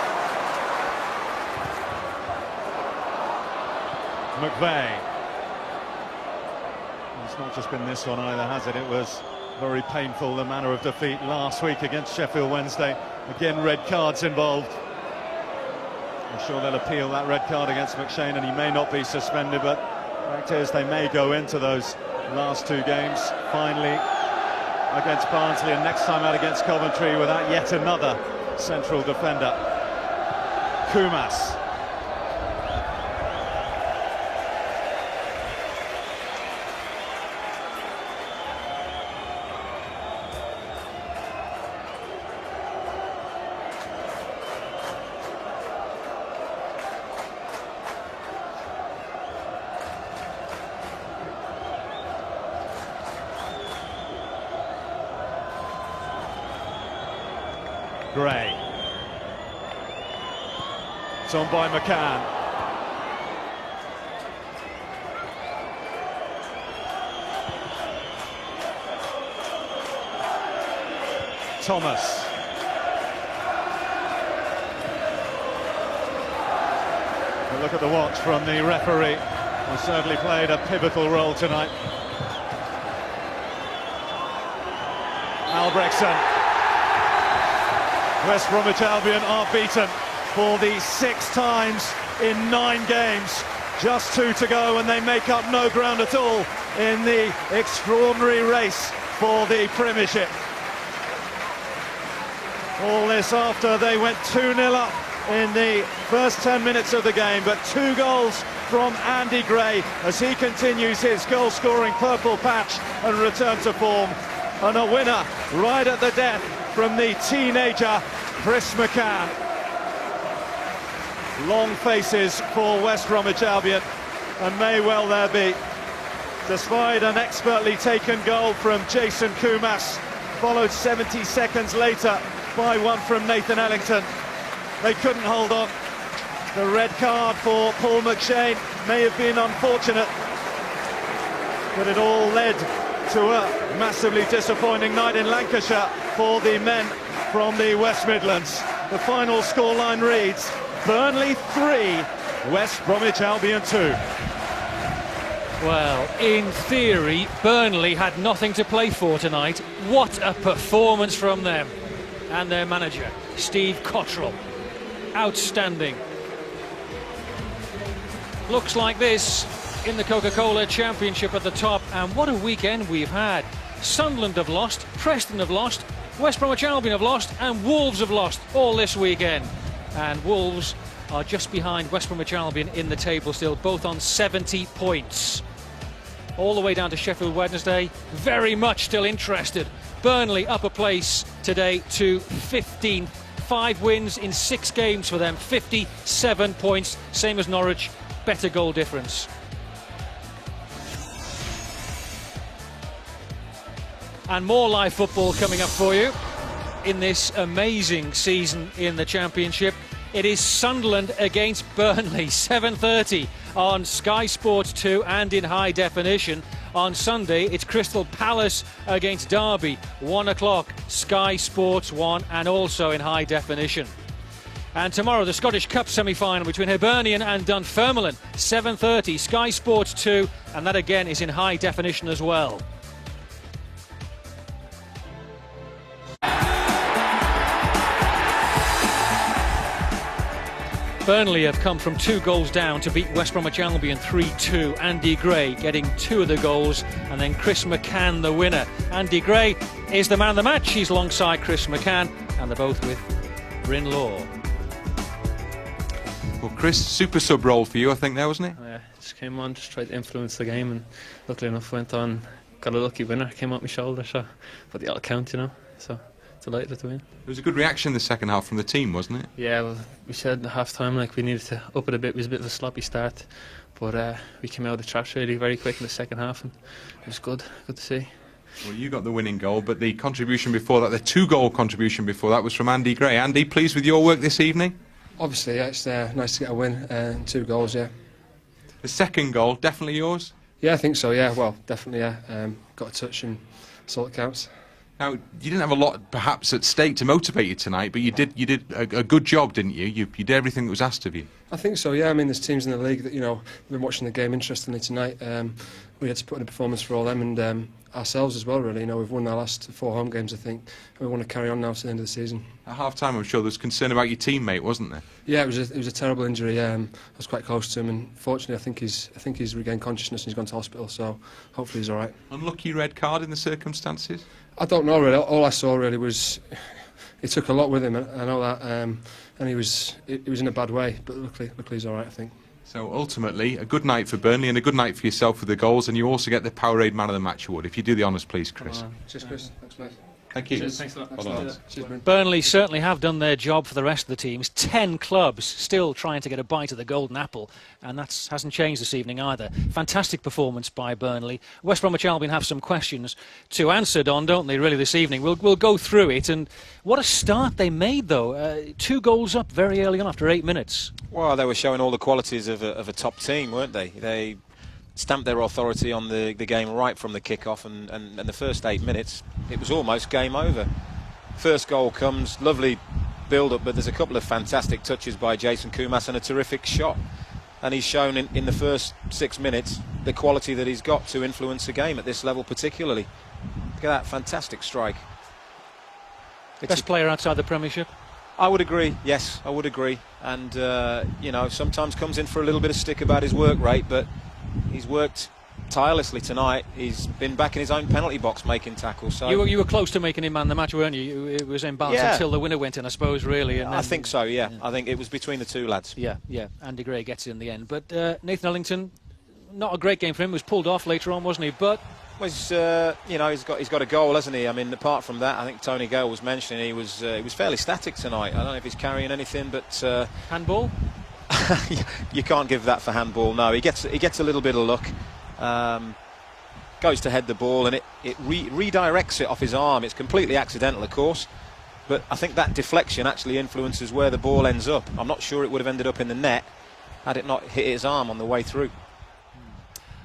McVeigh. It's not just been this one either, has it? It was very painful, the manner of defeat last week against Sheffield Wednesday. Again, red cards involved. I'm sure they'll appeal that red card against McShane and he may not be suspended, but the fact is they may go into those last 2 games finally against Barnsley and next time out against Coventry without yet another central defender. Kumas. Gray. It's on by McCann. Thomas. A look at the watch from the referee, who certainly played a pivotal role tonight. Albrechtsen. West Bromwich Albion are beaten for the 6th times in 9 games. Just 2 to go and they make up no ground at all in the extraordinary race for the Premiership. All this after they went 2-0 up in the first 10 minutes of the game, but 2 goals from Andy Gray as he continues his goal-scoring purple patch and return to form. And a winner right at the death from the teenager Chris McCann. Long faces for West Bromwich Albion, and may well there be. Despite an expertly taken goal from Jason Kumas, followed 70 seconds later by one from Nathan Ellington, they couldn't hold on. The red card for Paul McShane may have been unfortunate, but it all led to a massively disappointing night in Lancashire for the men from the West Midlands. The final scoreline reads Burnley 3, West Bromwich Albion 2.
Well, in theory, Burnley had nothing to play for tonight. What a performance from them. And their manager, Steve Cottrell. Outstanding. Looks like this in the Coca-Cola Championship at the top. And what a weekend we've had. Sunderland have lost, Preston have lost, West Bromwich Albion have lost, and Wolves have lost all this weekend. And Wolves are just behind West Bromwich Albion in the table still, both on 70 points. All the way down to Sheffield Wednesday, very much still interested. Burnley up a place today to 15. 5 wins in 6 games for them, 57 points, same as Norwich, better goal difference. And more live football coming up for you in this amazing season in the Championship. It is Sunderland against Burnley, 7:30 on Sky Sports 2 and in high definition. On Sunday, it's Crystal Palace against Derby, 1 o'clock, Sky Sports 1 and also in high definition. And tomorrow, the Scottish Cup semi-final between Hibernian and Dunfermline, 7:30, Sky Sports 2, and that again is in high definition as well. Burnley have come from 2 goals down to beat West Bromwich Albion 3-2. Andy Gray getting 2 of the goals, and then Chris McCann the winner. Andy Gray is the man of the match. He's alongside Chris McCann, and they're both with Bryn Law.
Well, Chris, super sub role for you, I think, there, wasn't it?
Yeah, just came on, just tried to influence the game, and luckily enough went on, got a lucky winner, came out my shoulder, so but the count, you know, so delighted to win.
There was a good reaction in the second half from the team, wasn't it?
Yeah, well, we said at half time like we needed to up it a bit. It was a bit of a sloppy start, but we came out of the traps really very quick in the second half, and it was good to see.
Well, you got the winning goal, but the contribution before that, the 2-goal contribution before that was from Andy Gray. Andy, pleased with your work this evening?
Obviously, yeah, it's nice to get a win and 2 goals, yeah.
The second goal, definitely yours?
Yeah, I think so, yeah, well, definitely, yeah. Got a touch and that's all that counts.
Now, you didn't have a lot, perhaps, at stake to motivate you tonight, but you did a good job, didn't you? You did everything that was asked of you.
I think so, yeah. I mean, there's teams in the league that, you know, we've been watching the game interestingly tonight. We had to put in a performance for all them and ourselves as well, really. You know, we've won our last 4 home games, I think, and we want to carry on now to the end of the season.
At half-time, I'm sure there was concern about your teammate, wasn't there?
Yeah, it was a terrible injury. I was quite close to him, and fortunately, I think he's regained consciousness and he's gone to hospital. So hopefully, he's all right.
Unlucky red card in the circumstances.
I don't know really. All I saw really was he took a lot with him. I know that, and he was in a bad way. But luckily, he's all right, I think.
So ultimately, a good night for Burnley and a good night for yourself with the goals, and you also get the Powerade Man of the Match award. If you do the honours, please, Chris.
Cheers, Chris. Thanks, mate.
Thank you.
Cheers, thanks a lot.
Well done.
Cheers, man.
Burnley certainly have done their job for the rest of the teams. 10 clubs still trying to get a bite of the golden apple, and that hasn't changed this evening either. Fantastic performance by Burnley. West Bromwich Albion have some questions to answer, Don, don't they, really, this evening? We'll go through it, and what a start they made, though. 2 goals up very early on after 8 minutes.
Well, they were showing all the qualities of a top team, weren't they? They stamped their authority on the game right from the kick-off, and the first 8 minutes, it was almost game over. First goal comes, lovely build-up, but there's a couple of fantastic touches by Jason Kumas and a terrific shot. And he's shown in the first 6 minutes the quality that he's got to influence a game at this level particularly. Look at that fantastic strike.
Best player outside the Premiership?
I would agree, yes, I would agree. And, you know, sometimes comes in for a little bit of stick about his work rate, but he's worked tirelessly tonight. He's been back in his own penalty box making tackles. So
you were close to making him man the match, weren't you? It was in balance until the winner went in, I suppose, really. And
I think so, yeah. I think it was between the 2 lads.
Yeah. Andy Gray gets it in the end. But Nathan Ellington, not a great game for him. Was pulled off later on, wasn't he? But
was you know, he's got a goal, hasn't he? I mean, apart from that, I think Tony Gale was mentioning he was fairly static tonight. I don't know if he's carrying anything, but
handball.
You can't give that for handball. No, he gets a little bit of luck. Goes to head the ball and it redirects it off his arm. It's completely accidental, of course, but I think that deflection actually influences where the ball ends up. I'm not sure it would have ended up in the net had it not hit his arm on the way through.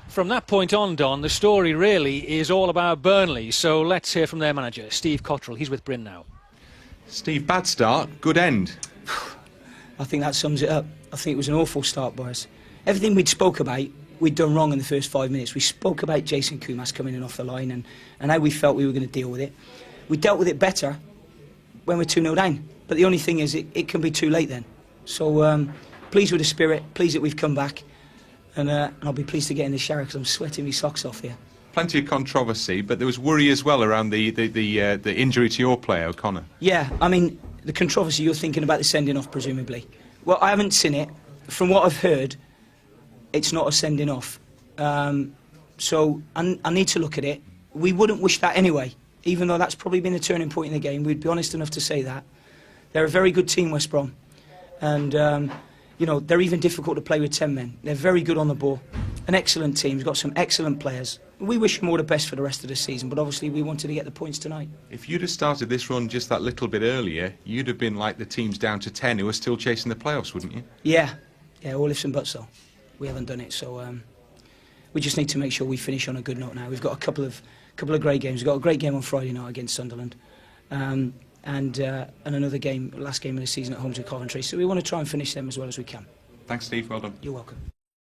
From that point on, Don, the story really is all about Burnley. So let's hear from their manager, Steve Cottrell. He's with Bryn now.
Steve, bad start, good end.
I think that sums it up. I think it was an awful start by us. Everything we'd spoke about, we'd done wrong in the first 5 minutes. We spoke about Jason Kumas coming in off the line and how we felt we were going to deal with it. We dealt with it better when we're 2-0 down. But the only thing is, it can be too late then. So pleased with the spirit, pleased that we've come back, and I'll be pleased to get in the shower because I'm sweating my socks off here.
Plenty of controversy, but there was worry as well around the injury to your player, O'Connor.
Yeah, I mean, the controversy, you're thinking about the sending off, presumably. Well, I haven't seen it. From what I've heard, it's not a sending off. So I need to look at it. We wouldn't wish that anyway, even though that's probably been a turning point in the game. We'd be honest enough to say that. They're a very good team, West Brom. And, you know, they're even difficult to play with 10 men. They're very good on the ball. An excellent team. We've got some excellent players. We wish them all the best for the rest of the season, but obviously we wanted to get the points tonight.
If you'd have started this run just that little bit earlier, you'd have been like the teams down to 10 who are still chasing the playoffs, wouldn't you?
Yeah, all ifs and buts though. We haven't done it, so we just need to make sure we finish on a good note now. We've got a couple of great games. We've got a great game on Friday night against Sunderland, and another game, last game of the season at home to Coventry. So we want to try and finish them as well as we can.
Thanks, Steve. Well done.
You're welcome.